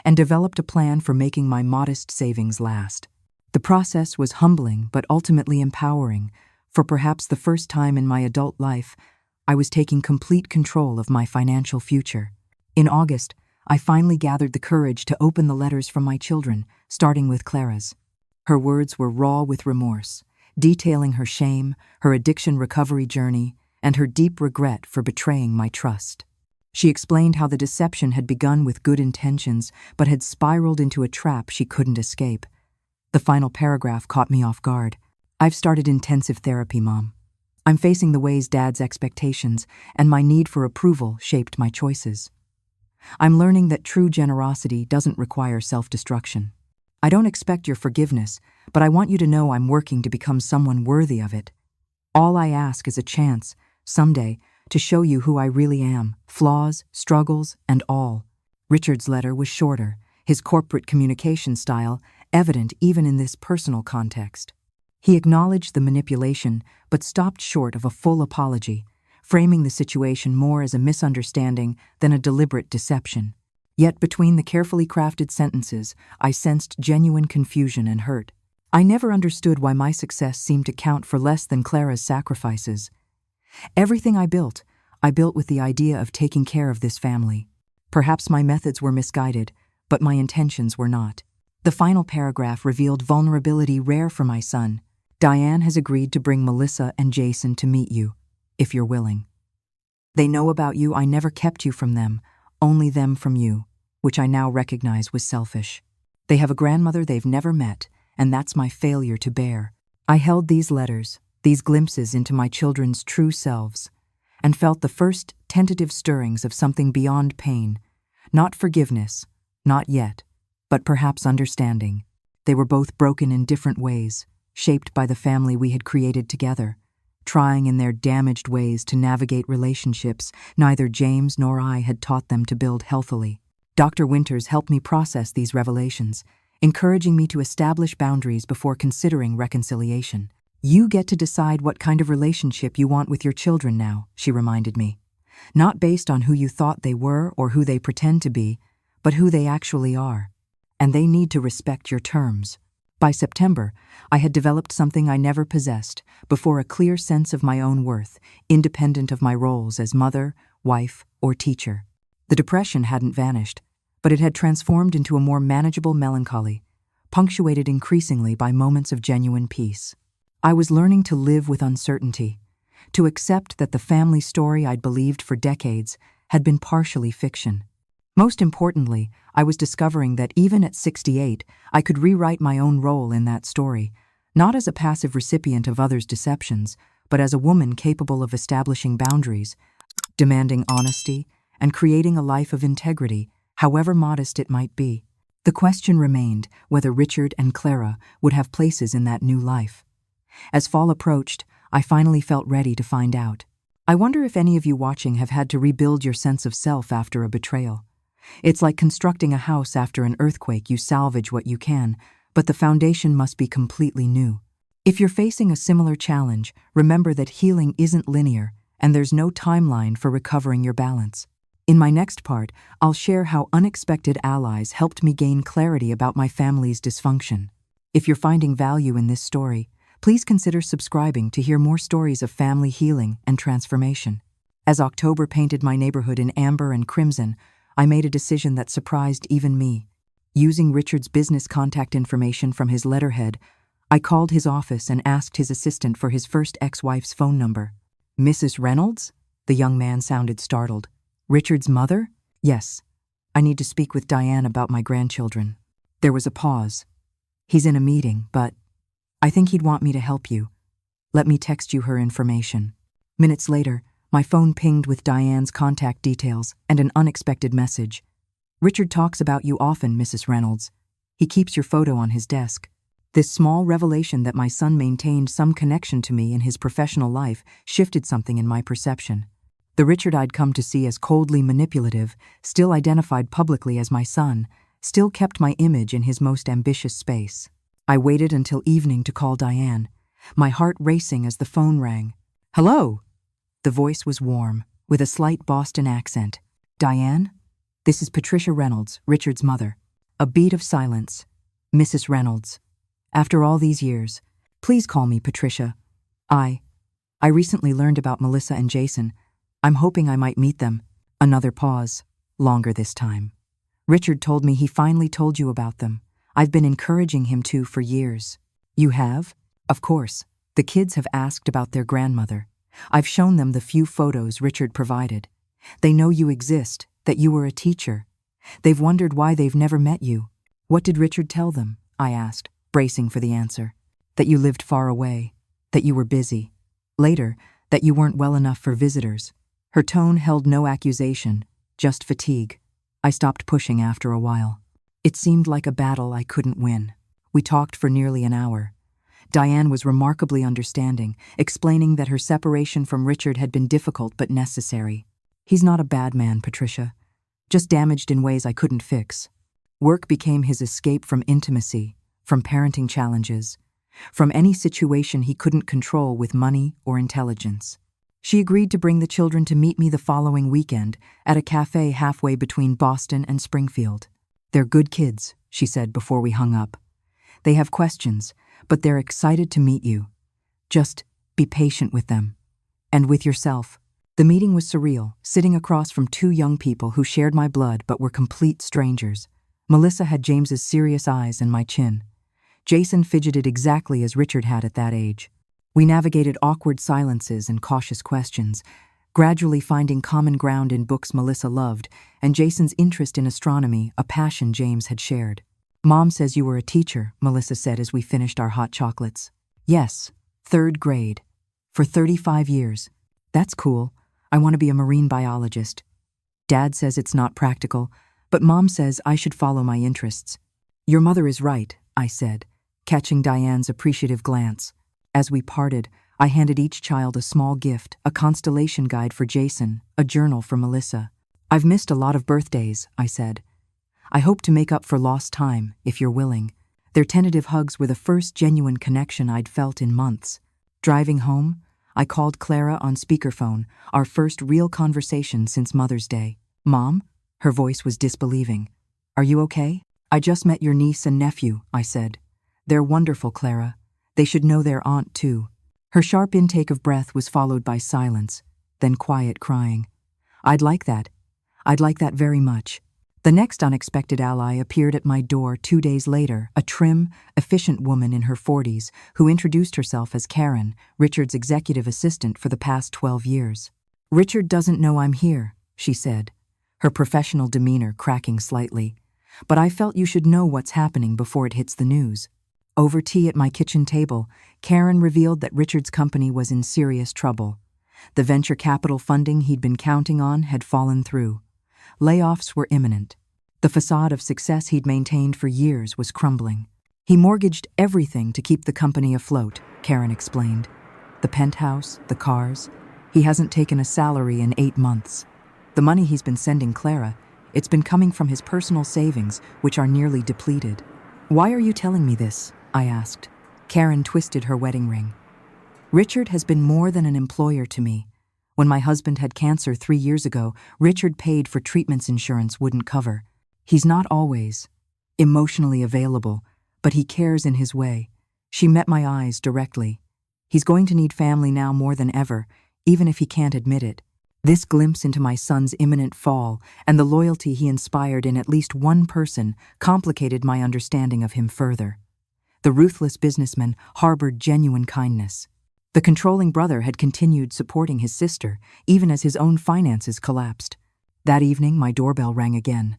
Speaker 1: and developed a plan for making my modest savings last. The process was humbling but ultimately empowering. For perhaps the first time in my adult life, I was taking complete control of my financial future. In August, I finally gathered the courage to open the letters from my children, starting with Clara's. Her words were raw with remorse, detailing her shame, her addiction recovery journey, and her deep regret for betraying my trust. She explained how the deception had begun with good intentions, but had spiraled into a trap she couldn't escape. The final paragraph caught me off guard. "I've started intensive therapy, Mom. I'm facing the ways Dad's expectations and my need for approval shaped my choices. I'm learning that true generosity doesn't require self-destruction. I don't expect your forgiveness, but I want you to know I'm working to become someone worthy of it. All I ask is a chance, someday, to show you who I really am, flaws, struggles, and all." Richard's letter was shorter, his corporate communication style evident even in this personal context. He acknowledged the manipulation, but stopped short of a full apology, framing the situation more as a misunderstanding than a deliberate deception. Yet between the carefully crafted sentences, I sensed genuine confusion and hurt. I never understood why my success seemed to count for less than Clara's sacrifices. Everything I built with the idea of taking care of this family. Perhaps my methods were misguided, but my intentions were not. The final paragraph revealed vulnerability rare for my son. "Diane has agreed to bring Melissa and Jason to meet you, if you're willing. They know about you. I never kept you from them, only them from you, which I now recognize was selfish. They have a grandmother they've never met, and that's my failure to bear." I held these letters, these glimpses into my children's true selves, and felt the first tentative stirrings of something beyond pain, not forgiveness, not yet, but perhaps understanding. They were both broken in different ways, shaped by the family we had created together, trying in their damaged ways to navigate relationships neither James nor I had taught them to build healthily. Dr. Winters helped me process these revelations, encouraging me to establish boundaries before considering reconciliation. "You get to decide what kind of relationship you want with your children now," she reminded me. "Not based on who you thought they were or who they pretend to be, but who they actually are. And they need to respect your terms." By September, I had developed something I never possessed before: a clear sense of my own worth, independent of my roles as mother, wife, or teacher. The depression hadn't vanished, but it had transformed into a more manageable melancholy, punctuated increasingly by moments of genuine peace. I was learning to live with uncertainty, to accept that the family story I'd believed for decades had been partially fiction. Most importantly, I was discovering that even at 68, I could rewrite my own role in that story, not as a passive recipient of others' deceptions, but as a woman capable of establishing boundaries, demanding honesty, and creating a life of integrity, however modest it might be. The question remained whether Richard and Clara would have places in that new life. As fall approached, I finally felt ready to find out. I wonder if any of you watching have had to rebuild your sense of self after a betrayal. It's like constructing a house after an earthquake. You salvage what you can, but the foundation must be completely new. If you're facing a similar challenge, remember that healing isn't linear, and there's no timeline for recovering your balance. In my next part, I'll share how unexpected allies helped me gain clarity about my family's dysfunction. If you're finding value in this story, please consider subscribing to hear more stories of family healing and transformation. As October painted my neighborhood in amber and crimson, I made a decision that surprised even me. Using Richard's business contact information from his letterhead, I called his office and asked his assistant for his first ex-wife's phone number. "Mrs. Reynolds?" The young man sounded startled. "Richard's mother?" "Yes. I need to speak with Diane about my grandchildren." There was a pause. "He's in a meeting, but I think he'd want me to help you. Let me text you her information." Minutes later, my phone pinged with Diane's contact details and an unexpected message. "Richard talks about you often, Mrs. Reynolds. He keeps your photo on his desk." This small revelation that my son maintained some connection to me in his professional life shifted something in my perception. The Richard I'd come to see as coldly manipulative, still identified publicly as my son, still kept my image in his most ambitious space. I waited until evening to call Diane, my heart racing as the phone rang. "Hello?" The voice was warm, with a slight Boston accent. "Diane? This is Patricia Reynolds, Richard's mother." A beat of silence. "Mrs. Reynolds. After all these years, please call me Patricia. I recently learned about Melissa and Jason. I'm hoping I might meet them." Another pause, longer this time. "Richard told me he finally told you about them. I've been encouraging him to for years." "You have?" "Of course. The kids have asked about their grandmother. I've shown them the few photos Richard provided. They know you exist, that you were a teacher. They've wondered why they've never met you." "What did Richard tell them?" I asked, bracing for the answer. "That you lived far away, that you were busy. Later, that you weren't well enough for visitors." Her tone held no accusation, just fatigue. I stopped pushing after a while. It seemed like a battle I couldn't win. We talked for nearly an hour. Diane was remarkably understanding, explaining that her separation from Richard had been difficult but necessary. "He's not a bad man, Patricia. Just damaged in ways I couldn't fix." Work became his escape from intimacy, from parenting challenges, from any situation he couldn't control with money or intelligence. She agreed to bring the children to meet me the following weekend at a cafe halfway between Boston and Springfield. "They're good kids," she said before we hung up. "They have questions, but they're excited to meet you. Just be patient with them. And with yourself." The meeting was surreal, sitting across from two young people who shared my blood but were complete strangers. Melissa had James's serious eyes and my chin. Jason fidgeted exactly as Richard had at that age. We navigated awkward silences and cautious questions, gradually finding common ground in books Melissa loved and Jason's interest in astronomy, a passion James had shared. "Mom says you were a teacher," Melissa said as we finished our hot chocolates. "Yes, 3rd grade. For 35 years. That's cool. I want to be a marine biologist. Dad says it's not practical, but Mom says I should follow my interests." "Your mother is right," I said, catching Diane's appreciative glance. As we parted, I handed each child a small gift, a constellation guide for Jason, a journal for Melissa. "I've missed a lot of birthdays," I said. "I hope to make up for lost time, if you're willing." Their tentative hugs were the first genuine connection I'd felt in months. Driving home, I called Clara on speakerphone, our first real conversation since Mother's Day. "Mom?" Her voice was disbelieving. "Are you okay?" "I just met your niece and nephew," I said. "They're wonderful, Clara. They should know their aunt, too." Her sharp intake of breath was followed by silence, then quiet crying. I'd like that very much." The next unexpected ally appeared at my door 2 days later, a trim, efficient woman in her 40s who introduced herself as Karen, Richard's executive assistant for the past 12 years. "Richard doesn't know I'm here," she said, her professional demeanor cracking slightly. "But I felt you should know what's happening before it hits the news." Over tea at my kitchen table, Karen revealed that Richard's company was in serious trouble. The venture capital funding he'd been counting on had fallen through. Layoffs were imminent. The facade of success he'd maintained for years was crumbling. He mortgaged everything to keep the company afloat, Karen explained. The penthouse, the cars. He hasn't taken a salary in 8 months. The money he's been sending Clara, it's been coming from his personal savings, which are nearly depleted. Why are you telling me this? I asked. Karen twisted her wedding ring. Richard has been more than an employer to me. When my husband had cancer 3 years ago, Richard paid for treatments insurance wouldn't cover. He's not always emotionally available, but he cares in his way. She met my eyes directly. He's going to need family now more than ever, even if he can't admit it. This glimpse into my son's imminent fall and the loyalty he inspired in at least one person complicated my understanding of him further. The ruthless businessman harbored genuine kindness. The controlling brother had continued supporting his sister, even as his own finances collapsed. That evening, my doorbell rang again.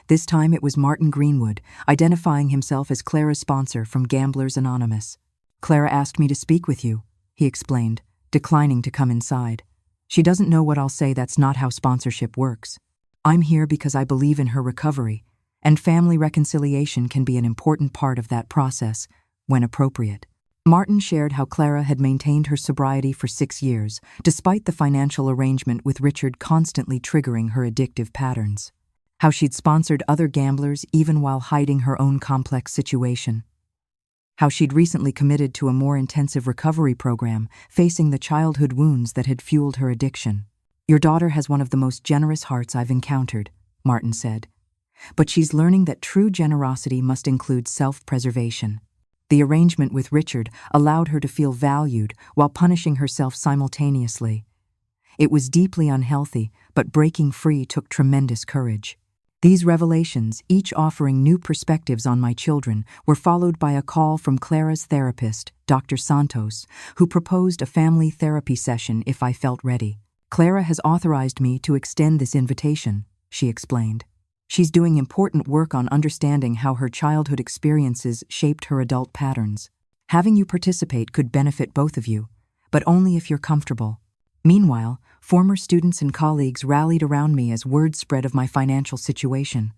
Speaker 1: This time it was Martin Greenwood, identifying himself as Clara's sponsor from Gamblers Anonymous. Clara asked me to speak with you, he explained, declining to come inside. She doesn't know what I'll say. That's not how sponsorship works. I'm here because I believe in her recovery, and family reconciliation can be an important part of that process, when appropriate. Martin shared how Clara had maintained her sobriety for 6 years, despite the financial arrangement with Richard constantly triggering her addictive patterns. How she'd sponsored other gamblers even while hiding her own complex situation. How she'd recently committed to a more intensive recovery program, facing the childhood wounds that had fueled her addiction. Your daughter has one of the most generous hearts I've encountered, Martin said. But she's learning that true generosity must include self-preservation. The arrangement with Richard allowed her to feel valued while punishing herself simultaneously. It was deeply unhealthy, but breaking free took tremendous courage. These revelations, each offering new perspectives on my children, were followed by a call from Clara's therapist, Dr. Santos, who proposed a family therapy session if I felt ready. Clara has authorized me to extend this invitation, she explained. She's doing important work on understanding how her childhood experiences shaped her adult patterns. Having you participate could benefit both of you, but only if you're comfortable. Meanwhile, former students and colleagues rallied around me as word spread of my financial situation.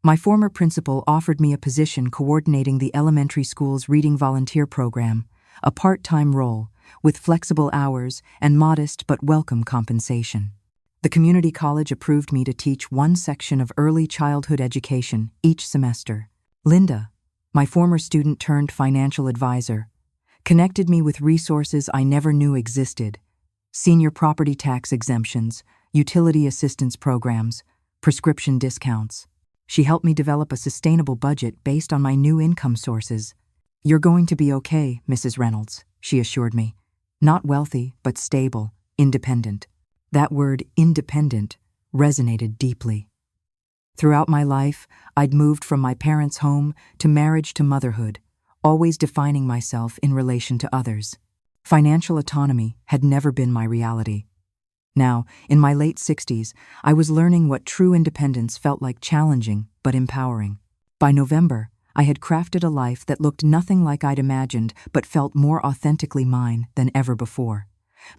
Speaker 1: My former principal offered me a position coordinating the elementary school's reading volunteer program, a part-time role, with flexible hours and modest but welcome compensation. The community college approved me to teach one section of early childhood education each semester. Linda, my former student turned financial advisor, connected me with resources I never knew existed: senior property tax exemptions, utility assistance programs, prescription discounts. She helped me develop a sustainable budget based on my new income sources. You're going to be okay, Mrs. Reynolds, she assured me. Not wealthy, but stable, independent. That word, independent, resonated deeply. Throughout my life, I'd moved from my parents' home to marriage to motherhood, always defining myself in relation to others. Financial autonomy had never been my reality. Now, in my late 60s, I was learning what true independence felt like: challenging but empowering. By November, I had crafted a life that looked nothing like I'd imagined but felt more authentically mine than ever before.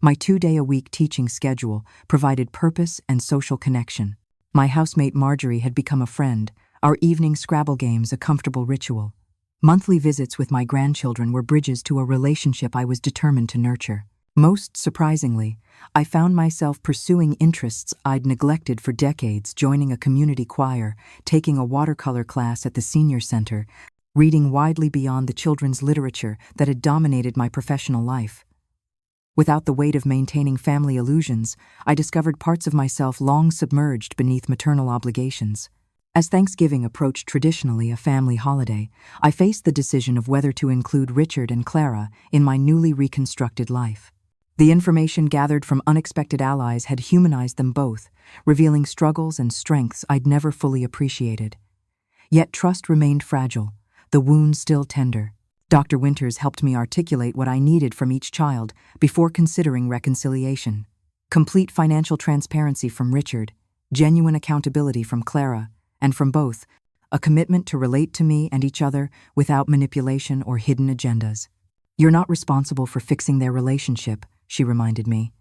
Speaker 1: My 2-day-a-week teaching schedule provided purpose and social connection. My housemate Marjorie had become a friend, our evening Scrabble games a comfortable ritual. Monthly visits with my grandchildren were bridges to a relationship I was determined to nurture. Most surprisingly, I found myself pursuing interests I'd neglected for decades, joining a community choir, taking a watercolor class at the senior center, reading widely beyond the children's literature that had dominated my professional life. Without the weight of maintaining family illusions, I discovered parts of myself long submerged beneath maternal obligations. As Thanksgiving approached, traditionally a family holiday, I faced the decision of whether to include Richard and Clara in my newly reconstructed life. The information gathered from unexpected allies had humanized them both, revealing struggles and strengths I'd never fully appreciated. Yet trust remained fragile, the wound still tender. Dr. Winters helped me articulate what I needed from each child before considering reconciliation. Complete financial transparency from Richard, genuine accountability from Clara, and from both, a commitment to relate to me and each other without manipulation or hidden agendas. You're not responsible for fixing their relationship, she reminded me.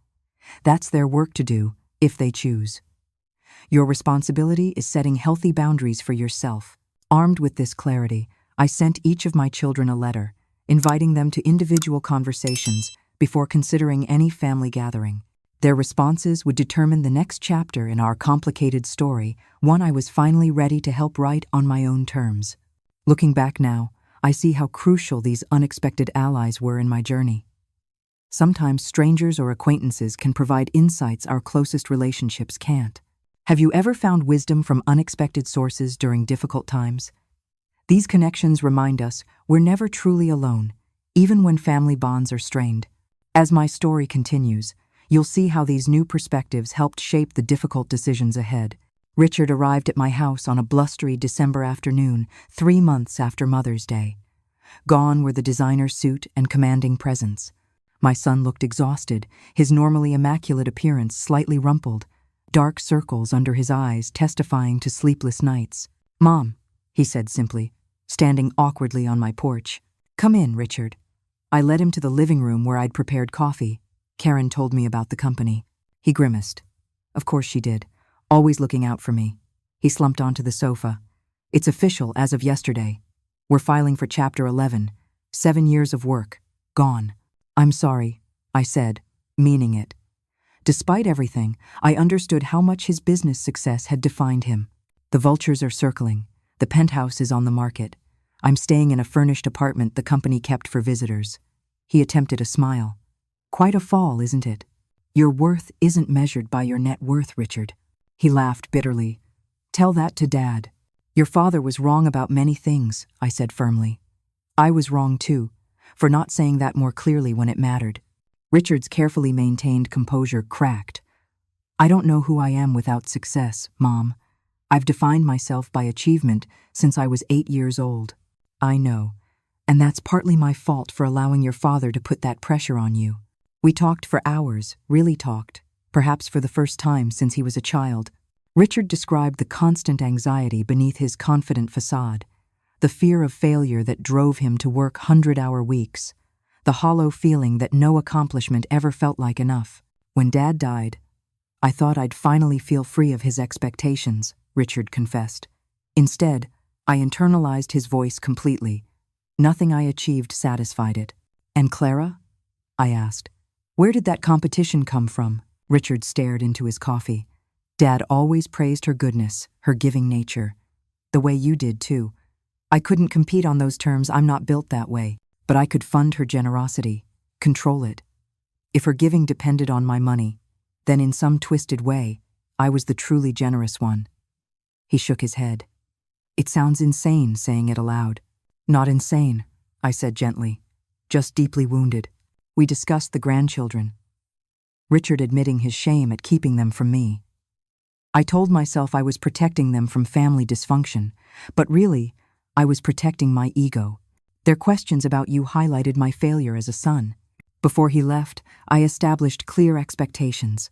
Speaker 1: That's their work to do, if they choose. Your responsibility is setting healthy boundaries for yourself. Armed with this clarity, I sent each of my children a letter, inviting them to individual conversations before considering any family gathering. Their responses would determine the next chapter in our complicated story, one I was finally ready to help write on my own terms. Looking back now, I see how crucial these unexpected allies were in my journey. Sometimes strangers or acquaintances can provide insights our closest relationships can't. Have you ever found wisdom from unexpected sources during difficult times? These connections remind us we're never truly alone, even when family bonds are strained. As my story continues, you'll see how these new perspectives helped shape the difficult decisions ahead. Richard arrived at my house on a blustery December afternoon, 3 months after Mother's Day. Gone were the designer suit and commanding presence. My son looked exhausted, his normally immaculate appearance slightly rumpled, dark circles under his eyes testifying to sleepless nights. "Mom," he said simply, standing awkwardly on my porch. "Come in, Richard." I led him to the living room where I'd prepared coffee. Karen told me about the company. He grimaced. Of course she did, always looking out for me. He slumped onto the sofa. "It's official as of yesterday. We're filing for Chapter 11. 7 years of work. Gone." "I'm sorry," I said, meaning it. Despite everything, I understood how much his business success had defined him. The vultures are circling. The penthouse is on the market. I'm staying in a furnished apartment the company kept for visitors. He attempted a smile. "Quite a fall, isn't it? Your worth isn't measured by your net worth, Richard." He laughed bitterly. "Tell that to Dad. Your father was wrong about many things," I said firmly. I was wrong too, for not saying that more clearly when it mattered. Richard's carefully maintained composure cracked. "I don't know who I am without success, Mom. I've defined myself by achievement since I was 8 years old." "I know, and that's partly my fault for allowing your father to put that pressure on you." We talked for hours, really talked, perhaps for the first time since he was a child. Richard described the constant anxiety beneath his confident facade, the fear of failure that drove him to work 100-hour weeks, the hollow feeling that no accomplishment ever felt like enough. "When Dad died, I thought I'd finally feel free of his expectations," Richard confessed. "Instead, I internalized his voice completely. Nothing I achieved satisfied it." "And Clara?" I asked. "Where did that competition come from?" Richard stared into his coffee. "Dad always praised her goodness, her giving nature. The way you did, too. I couldn't compete on those terms, I'm not built that way. But I could fund her generosity, control it. If her giving depended on my money, then in some twisted way, I was the truly generous one." He shook his head. "It sounds insane saying it aloud." "Not insane," I said gently, "just deeply wounded." We discussed the grandchildren, Richard admitting his shame at keeping them from me. I told myself I was protecting them from family dysfunction, but really, I was protecting my ego. Their questions about you highlighted my failure as a son. Before he left, I established clear expectations.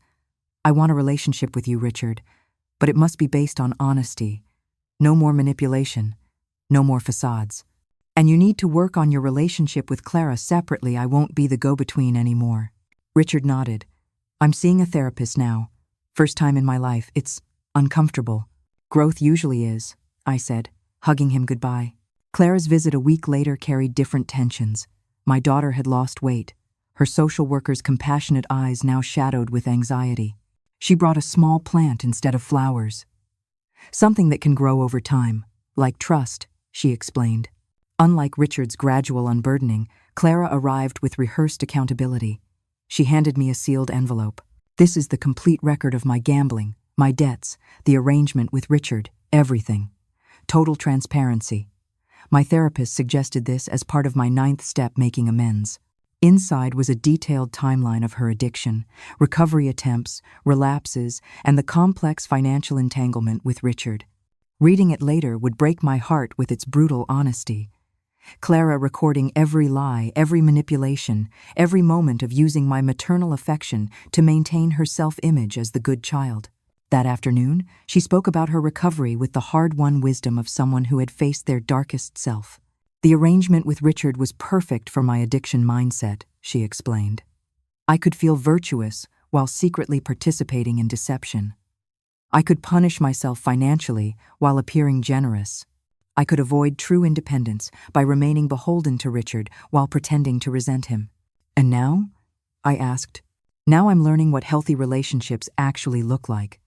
Speaker 1: "I want a relationship with you, Richard, but it must be based on honesty. No more manipulation, no more facades. And you need to work on your relationship with Clara separately. I won't be the go-between anymore." Richard nodded. "I'm seeing a therapist now. First time in my life. It's uncomfortable." "Growth usually is," I said, hugging him goodbye. Clara's visit a week later carried different tensions. My daughter had lost weight, her social worker's compassionate eyes now shadowed with anxiety. She brought a small plant instead of flowers. "Something that can grow over time, like trust," she explained. Unlike Richard's gradual unburdening, Clara arrived with rehearsed accountability. She handed me a sealed envelope. "This is the complete record of my gambling, my debts, the arrangement with Richard, everything. Total transparency. My therapist suggested this as part of my 9th step making amends." Inside was a detailed timeline of her addiction, recovery attempts, relapses, and the complex financial entanglement with Richard. Reading it later would break my heart with its brutal honesty. Clara recording every lie, every manipulation, every moment of using my maternal affection to maintain her self-image as the good child. That afternoon, she spoke about her recovery with the hard-won wisdom of someone who had faced their darkest self. "The arrangement with Richard was perfect for my addiction mindset," she explained. "I could feel virtuous while secretly participating in deception. I could punish myself financially while appearing generous. I could avoid true independence by remaining beholden to Richard while pretending to resent him. And now? I asked. Now I'm learning what healthy relationships actually look like.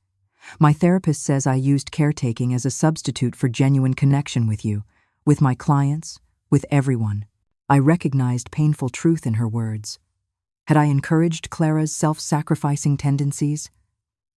Speaker 1: My therapist says I used caretaking as a substitute for genuine connection with you, with my clients, with everyone. I recognized painful truth in her words. Had I encouraged Clara's self-sacrificing tendencies?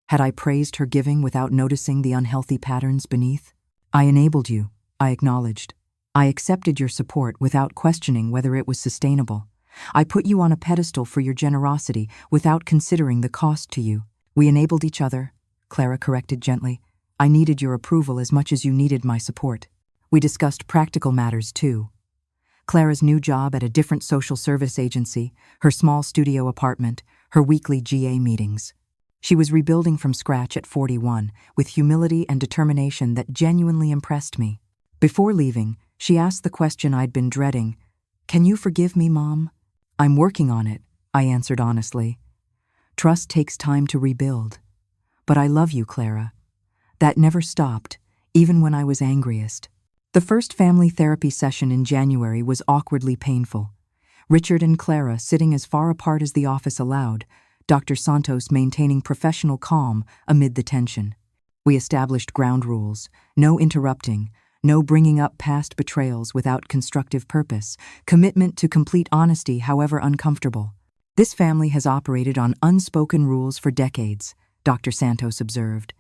Speaker 1: Had I praised her giving without noticing the unhealthy patterns beneath? I enabled you, I acknowledged. I accepted your support without questioning whether it was sustainable. I put you on a pedestal for your generosity without considering the cost to you. We enabled each other, Clara corrected gently. I needed your approval as much as you needed my support. We discussed practical matters too. Clara's new job at a different social service agency, her small studio apartment, her weekly GA meetings. She was rebuilding from scratch at 41, with humility and determination that genuinely impressed me. Before leaving, she asked the question I'd been dreading. Can you forgive me, Mom? I'm working on it, I answered honestly. Trust takes time to rebuild. But I love you, Clara. That never stopped, even when I was angriest. The first family therapy session in January was awkwardly painful. Richard and Clara sitting as far apart as the office allowed, Dr. Santos maintaining professional calm amid the tension. We established ground rules: no interrupting, no bringing up past betrayals without constructive purpose, commitment to complete honesty however uncomfortable. This family has operated on unspoken rules for decades, Dr. Santos observed.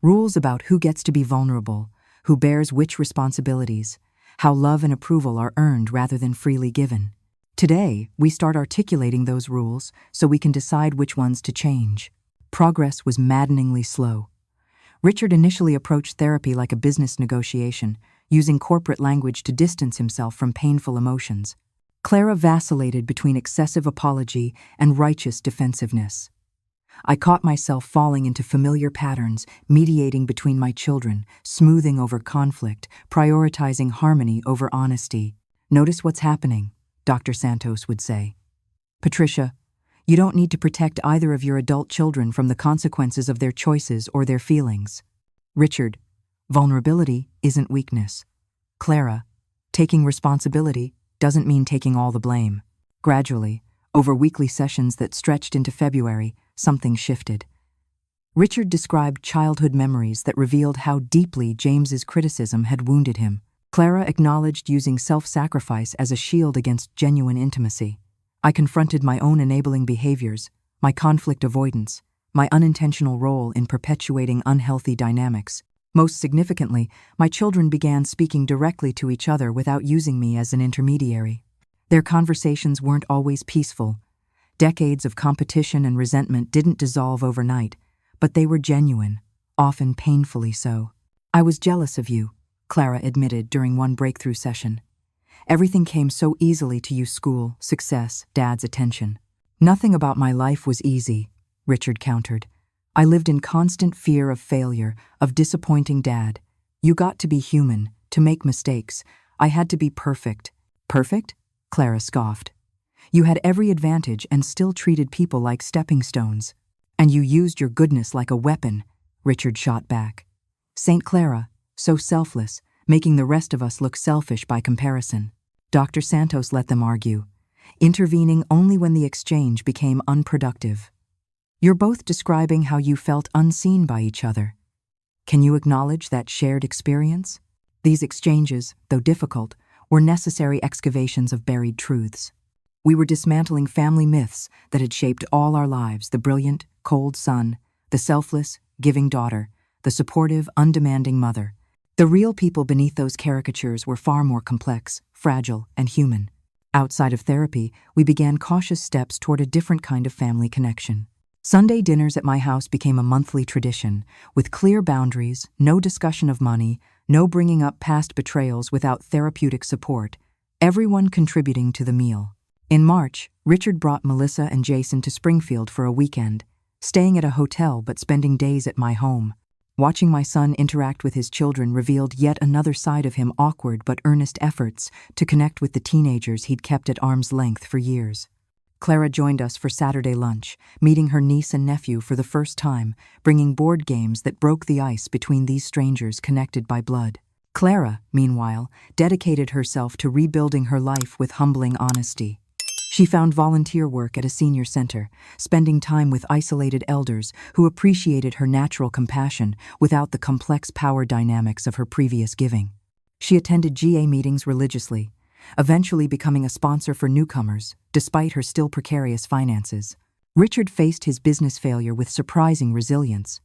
Speaker 1: Rules about who gets to be vulnerable, who bears which responsibilities, how love and approval are earned rather than freely given. Today, we start articulating those rules so we can decide which ones to change. Progress was maddeningly slow. Richard initially approached therapy like a business negotiation, using corporate language to distance himself from painful emotions. Clara vacillated between excessive apology and righteous defensiveness. I caught myself falling into familiar patterns, mediating between my children, smoothing over conflict, prioritizing harmony over honesty. Notice what's happening, Dr. Santos would say. Patricia, you don't need to protect either of your adult children from the consequences of their choices or their feelings. Richard, vulnerability isn't weakness. Clara, taking responsibility doesn't mean taking all the blame. Gradually, over weekly sessions that stretched into February, something shifted. Richard described childhood memories that revealed how deeply James's criticism had wounded him. Clara acknowledged using self-sacrifice as a shield against genuine intimacy. I confronted my own enabling behaviors, my conflict avoidance, my unintentional role in perpetuating unhealthy dynamics. Most significantly, my children began speaking directly to each other without using me as an intermediary. Their conversations weren't always peaceful. Decades of competition and resentment didn't dissolve overnight, but they were genuine, often painfully so. I was jealous of you, Clara admitted during one breakthrough session. Everything came so easily to you: school, success, Dad's attention. Nothing about my life was easy, Richard countered. I lived in constant fear of failure, of disappointing Dad. You got to be human, to make mistakes. I had to be perfect. Perfect? Clara scoffed. You had every advantage and still treated people like stepping stones. And you used your goodness like a weapon, Richard shot back. Saint Clara, so selfless, making the rest of us look selfish by comparison. Dr. Santos let them argue, intervening only when the exchange became unproductive. You're both describing how you felt unseen by each other. Can you acknowledge that shared experience? These exchanges, though difficult, were necessary excavations of buried truths. We were dismantling family myths that had shaped all our lives: the brilliant, cold son, the selfless, giving daughter, the supportive, undemanding mother. The real people beneath those caricatures were far more complex, fragile, and human. Outside of therapy, we began cautious steps toward a different kind of family connection. Sunday dinners at my house became a monthly tradition, with clear boundaries, no discussion of money, no bringing up past betrayals without therapeutic support, everyone contributing to the meal. In March, Richard brought Melissa and Jason to Springfield for a weekend, staying at a hotel but spending days at my home. Watching my son interact with his children revealed yet another side of him: awkward but earnest efforts to connect with the teenagers he'd kept at arm's length for years. Clara joined us for Saturday lunch, meeting her niece and nephew for the first time, bringing board games that broke the ice between these strangers connected by blood. Clara, meanwhile, dedicated herself to rebuilding her life with humbling honesty. She found volunteer work at a senior center, spending time with isolated elders who appreciated her natural compassion without the complex power dynamics of her previous giving. She attended GA meetings religiously, eventually becoming a sponsor for newcomers, despite her still precarious finances. Richard faced his business failure with surprising resilience.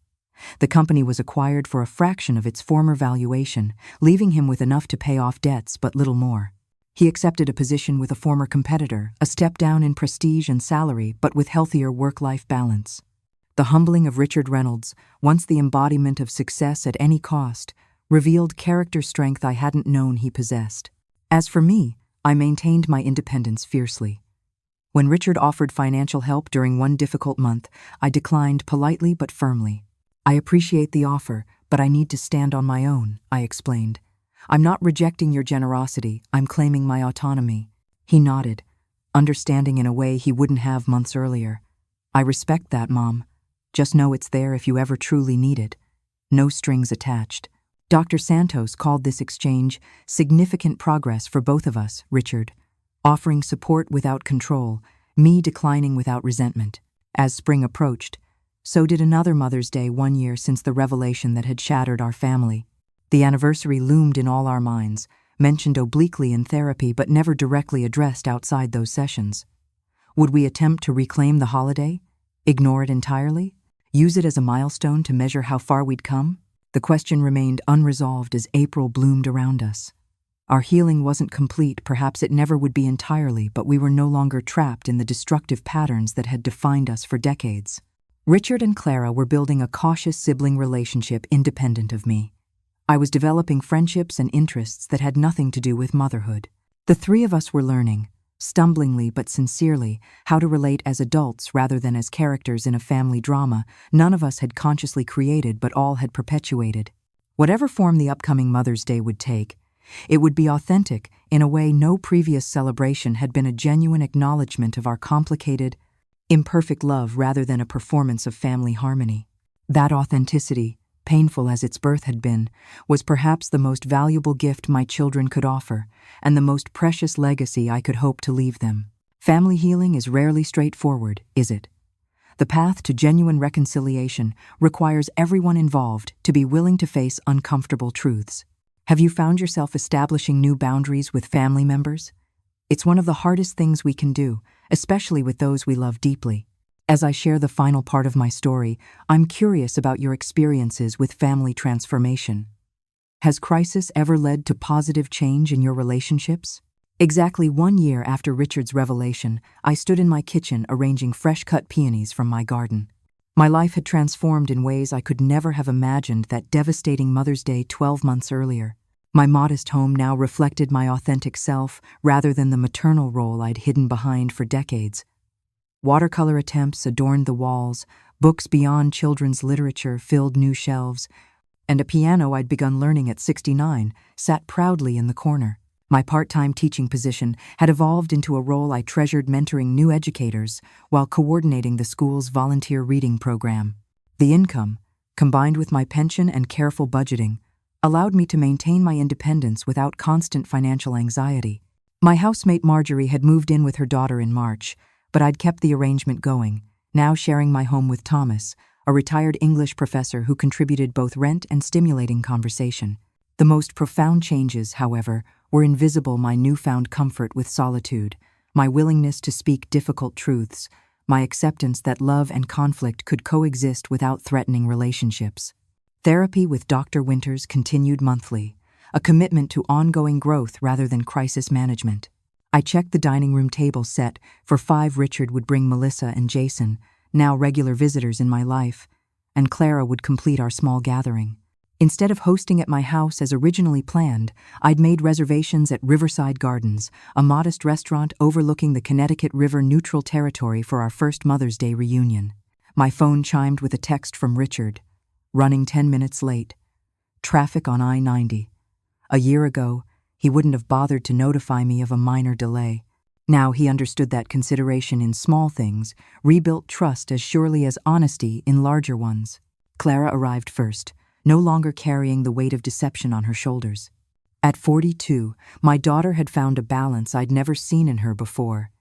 Speaker 1: The company was acquired for a fraction of its former valuation, leaving him with enough to pay off debts but little more. He accepted a position with a former competitor, a step down in prestige and salary but with healthier work-life balance. The humbling of Richard Reynolds, once the embodiment of success at any cost, revealed character strength I hadn't known he possessed. As for me, I maintained my independence fiercely. When Richard offered financial help during one difficult month, I declined politely but firmly. "I appreciate the offer, but I need to stand on my own," I explained. "I'm not rejecting your generosity, I'm claiming my autonomy." He nodded, understanding in a way he wouldn't have months earlier. "I respect that, Mom. Just know it's there if you ever truly need it. No strings attached." Dr. Santos called this exchange significant progress for both of us, Richard, offering support without control, me declining without resentment. As spring approached, so did another Mother's Day 1 year since the revelation that had shattered our family. The anniversary loomed in all our minds, mentioned obliquely in therapy but never directly addressed outside those sessions. Would we attempt to reclaim the holiday? Ignore it entirely? Use it as a milestone to measure how far we'd come? The question remained unresolved as April bloomed around us. Our healing wasn't complete, perhaps it never would be entirely, but we were no longer trapped in the destructive patterns that had defined us for decades. Richard and Clara were building a cautious sibling relationship independent of me. I was developing friendships and interests that had nothing to do with motherhood. The three of us were learning, stumblingly but sincerely, how to relate as adults rather than as characters in a family drama none of us had consciously created but all had perpetuated. Whatever form the upcoming Mother's Day would take, it would be authentic in a way no previous celebration had been, a genuine acknowledgement of our complicated, imperfect love rather than a performance of family harmony. That authenticity, painful as its birth had been, was perhaps the most valuable gift my children could offer, and the most precious legacy I could hope to leave them. Family healing is rarely straightforward, is it? The path to genuine reconciliation requires everyone involved to be willing to face uncomfortable truths. Have you found yourself establishing new boundaries with family members? It's one of the hardest things we can do, especially with those we love deeply. As I share the final part of my story, I'm curious about your experiences with family transformation. Has crisis ever led to positive change in your relationships? Exactly 1 year after Richard's revelation, I stood in my kitchen arranging fresh-cut peonies from my garden. My life had transformed in ways I could never have imagined that devastating Mother's Day 12 months earlier. My modest home now reflected my authentic self rather than the maternal role I'd hidden behind for decades. Watercolor attempts adorned the walls, books beyond children's literature filled new shelves, and a piano I'd begun learning at 69 sat proudly in the corner. My part-time teaching position had evolved into a role I treasured, mentoring new educators while coordinating the school's volunteer reading program. The income, combined with my pension and careful budgeting, allowed me to maintain my independence without constant financial anxiety. My housemate Marjorie had moved in with her daughter in March, but I'd kept the arrangement going, now sharing my home with Thomas, a retired English professor who contributed both rent and stimulating conversation. The most profound changes, however, were invisible: my newfound comfort with solitude, my willingness to speak difficult truths, my acceptance that love and conflict could coexist without threatening relationships. Therapy with Dr. Winters continued monthly, a commitment to ongoing growth rather than crisis management. I checked the dining room table set for 5. Richard would bring Melissa and Jason, now regular visitors in my life, and Clara would complete our small gathering. Instead of hosting at my house as originally planned, I'd made reservations at Riverside Gardens, a modest restaurant overlooking the Connecticut River neutral territory, for our first Mother's Day reunion. My phone chimed with a text from Richard. Running 10 minutes late. Traffic on I-90. A year ago, he wouldn't have bothered to notify me of a minor delay. Now he understood that consideration in small things rebuilt trust as surely as honesty in larger ones. Clara arrived first, no longer carrying the weight of deception on her shoulders. At 42, my daughter had found a balance I'd never seen in her before.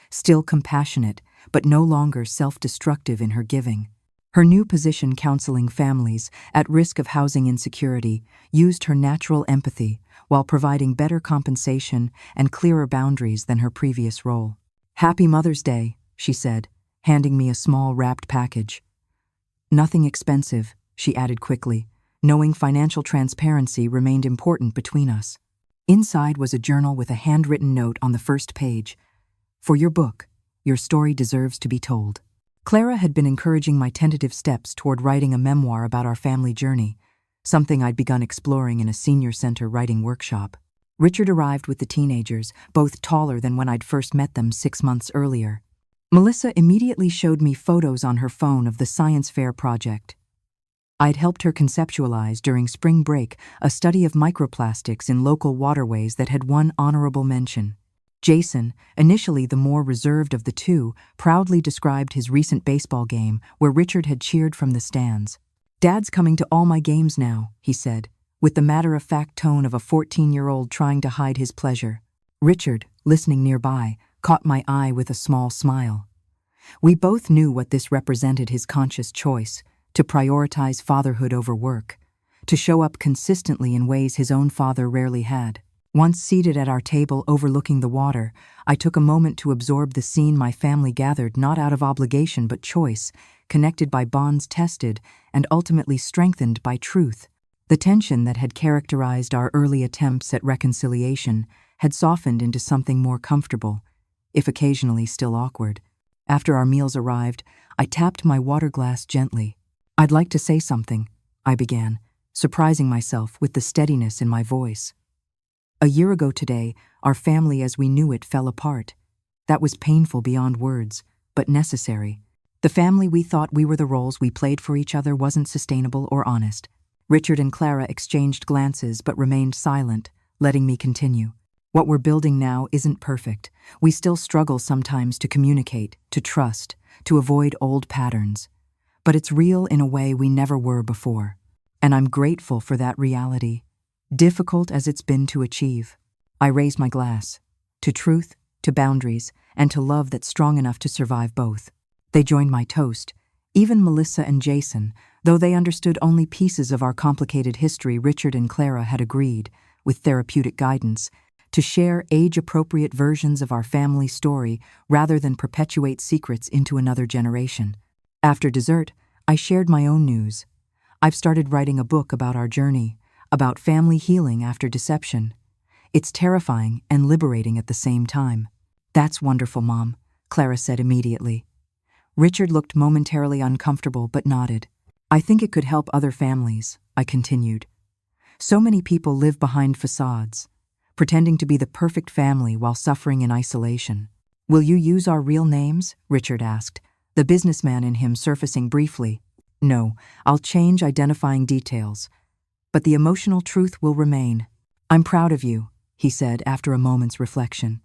Speaker 1: Still compassionate, but no longer self-destructive in her giving. Her new position counseling families at risk of housing insecurity used her natural empathy while providing better compensation and clearer boundaries than her previous role. "Happy Mother's Day," she said, handing me a small wrapped package. "Nothing expensive," she added quickly, knowing financial transparency remained important between us. Inside was a journal with a handwritten note on the first page. "For your book, your story deserves to be told." Clara had been encouraging my tentative steps toward writing a memoir about our family journey, something I'd begun exploring in a senior center writing workshop. Richard arrived with the teenagers, both taller than when I'd first met them 6 months earlier. Melissa immediately showed me photos on her phone of the science fair project. I'd helped her conceptualize during spring break a study of microplastics in local waterways that had won honorable mention. Jason, initially the more reserved of the two, proudly described his recent baseball game where Richard had cheered from the stands. "Dad's coming to all my games now," he said, with the matter-of-fact tone of a 14-year-old trying to hide his pleasure. Richard, listening nearby, caught my eye with a small smile. We both knew what this represented: his conscious choice to prioritize fatherhood over work, to show up consistently in ways his own father rarely had. Once seated at our table overlooking the water, I took a moment to absorb the scene. My family gathered not out of obligation but choice, connected by bonds tested and ultimately strengthened by truth. The tension that had characterized our early attempts at reconciliation had softened into something more comfortable, if occasionally still awkward. After our meals arrived, I tapped my water glass gently. "I'd like to say something," I began, surprising myself with the steadiness in my voice. "A year ago today, our family as we knew it fell apart. That was painful beyond words, but necessary. The family we thought we were, the roles we played for each other, wasn't sustainable or honest." Richard and Clara exchanged glances but remained silent, letting me continue. "What we're building now isn't perfect. We still struggle sometimes to communicate, to trust, to avoid old patterns. But it's real in a way we never were before. And I'm grateful for that reality, difficult as it's been to achieve." I raised my glass. To truth, to boundaries, and to love that's strong enough to survive both. They joined my toast. Even Melissa and Jason, though they understood only pieces of our complicated history. Richard and Clara had agreed, with therapeutic guidance, to share age-appropriate versions of our family story rather than perpetuate secrets into another generation. After dessert, I shared my own news. I've started writing a book about our journey, about family healing after deception. It's terrifying and liberating at the same time. "That's wonderful, Mom," Clara said immediately. Richard looked momentarily uncomfortable but nodded. "I think it could help other families," I continued. "So many people live behind facades, pretending to be the perfect family while suffering in isolation." "Will you use our real names?" Richard asked, the businessman in him surfacing briefly. "No, I'll change identifying details, but the emotional truth will remain." "I'm proud of you," he said after a moment's reflection.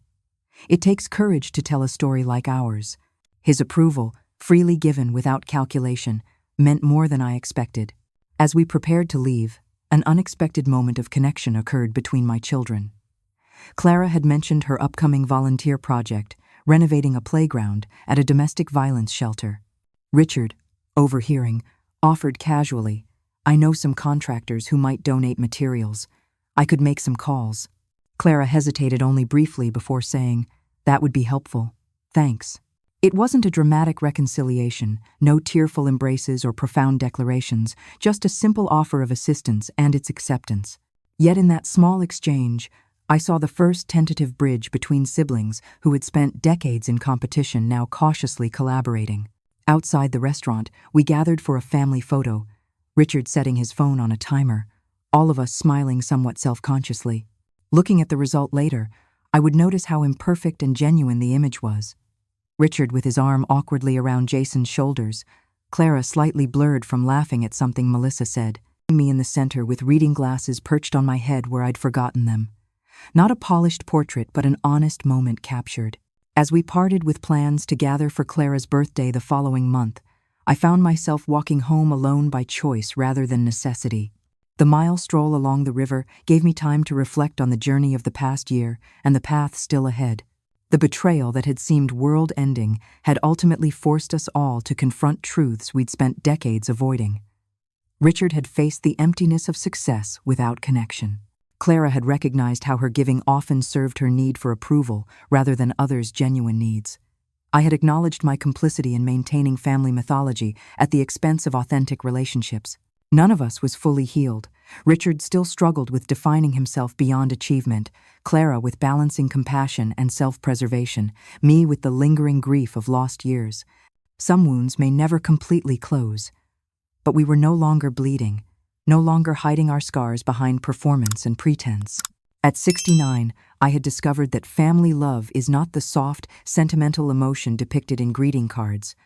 Speaker 1: "It takes courage to tell a story like ours." His approval, freely given without calculation, meant more than I expected. As we prepared to leave, an unexpected moment of connection occurred between my children. Clara had mentioned her upcoming volunteer project, renovating a playground at a domestic violence shelter. Richard, overhearing, offered casually, "I know some contractors who might donate materials. I could make some calls." Clara hesitated only briefly before saying, "That would be helpful. Thanks." It wasn't a dramatic reconciliation, no tearful embraces or profound declarations, just a simple offer of assistance and its acceptance. Yet in that small exchange, I saw the first tentative bridge between siblings who had spent decades in competition now cautiously collaborating. Outside the restaurant, we gathered for a family photo, Richard setting his phone on a timer, all of us smiling somewhat self-consciously. Looking at the result later, I would notice how imperfect and genuine the image was. Richard with his arm awkwardly around Jason's shoulders, Clara slightly blurred from laughing at something Melissa said, me in the center with reading glasses perched on my head where I'd forgotten them. Not a polished portrait, but an honest moment captured. As we parted with plans to gather for Clara's birthday the following month, I found myself walking home alone by choice rather than necessity. The mile stroll along the river gave me time to reflect on the journey of the past year and the path still ahead. The betrayal that had seemed world-ending had ultimately forced us all to confront truths we'd spent decades avoiding. Richard had faced the emptiness of success without connection. Clara had recognized how her giving often served her need for approval rather than others' genuine needs. I had acknowledged my complicity in maintaining family mythology at the expense of authentic relationships. None of us was fully healed. Richard still struggled with defining himself beyond achievement, Clara with balancing compassion and self-preservation, me with the lingering grief of lost years. Some wounds may never completely close, but we were no longer bleeding, no longer hiding our scars behind performance and pretense. At 69, I had discovered that family love is not the soft, sentimental emotion depicted in greeting cards,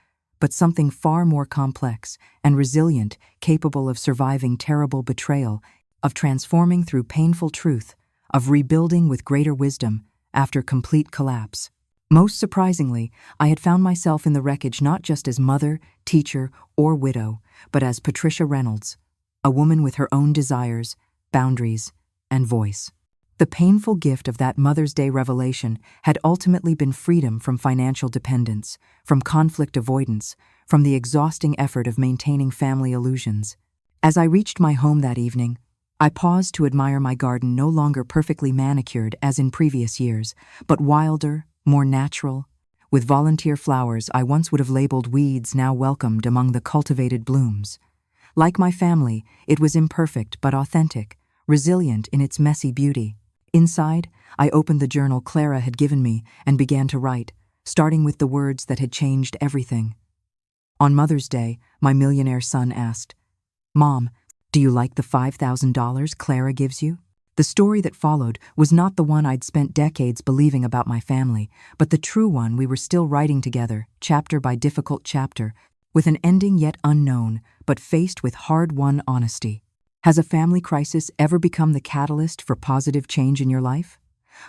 Speaker 1: but something far more complex and resilient, capable of surviving terrible betrayal, of transforming through painful truth, of rebuilding with greater wisdom after complete collapse. Most surprisingly, I had found myself in the wreckage not just as mother, teacher, or widow, but as Patricia Reynolds, a woman with her own desires, boundaries, and voice. The painful gift of that Mother's Day revelation had ultimately been freedom from financial dependence, from conflict avoidance, from the exhausting effort of maintaining family illusions. As I reached my home that evening, I paused to admire my garden no longer perfectly manicured as in previous years, but wilder, more natural. With volunteer flowers I once would have labeled weeds now welcomed among the cultivated blooms. Like my family, it was imperfect but authentic, resilient in its messy beauty. Inside, I opened the journal Clara had given me and began to write, starting with the words that had changed everything. On Mother's Day, my millionaire son asked, "Mom, do you like the $5,000 Clara gives you?" The story that followed was not the one I'd spent decades believing about my family, but the true one we were still writing together, chapter by difficult chapter, with an ending yet unknown, but faced with hard-won honesty. Has a family crisis ever become the catalyst for positive change in your life?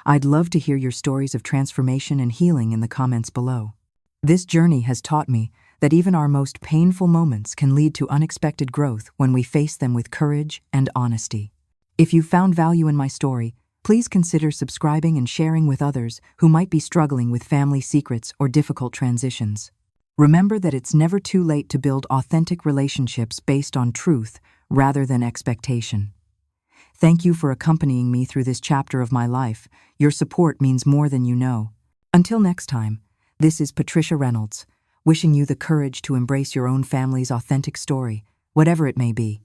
Speaker 1: I'd love to hear your stories of transformation and healing in the comments below. This journey has taught me that even our most painful moments can lead to unexpected growth when we face them with courage and honesty. If you found value in my story, please consider subscribing and sharing with others who might be struggling with family secrets or difficult transitions. Remember that it's never too late to build authentic relationships based on truth rather than expectation. Thank you for accompanying me through this chapter of my life. Your support means more than you know. Until next time, this is Patricia Reynolds, wishing you the courage to embrace your own family's authentic story, whatever it may be.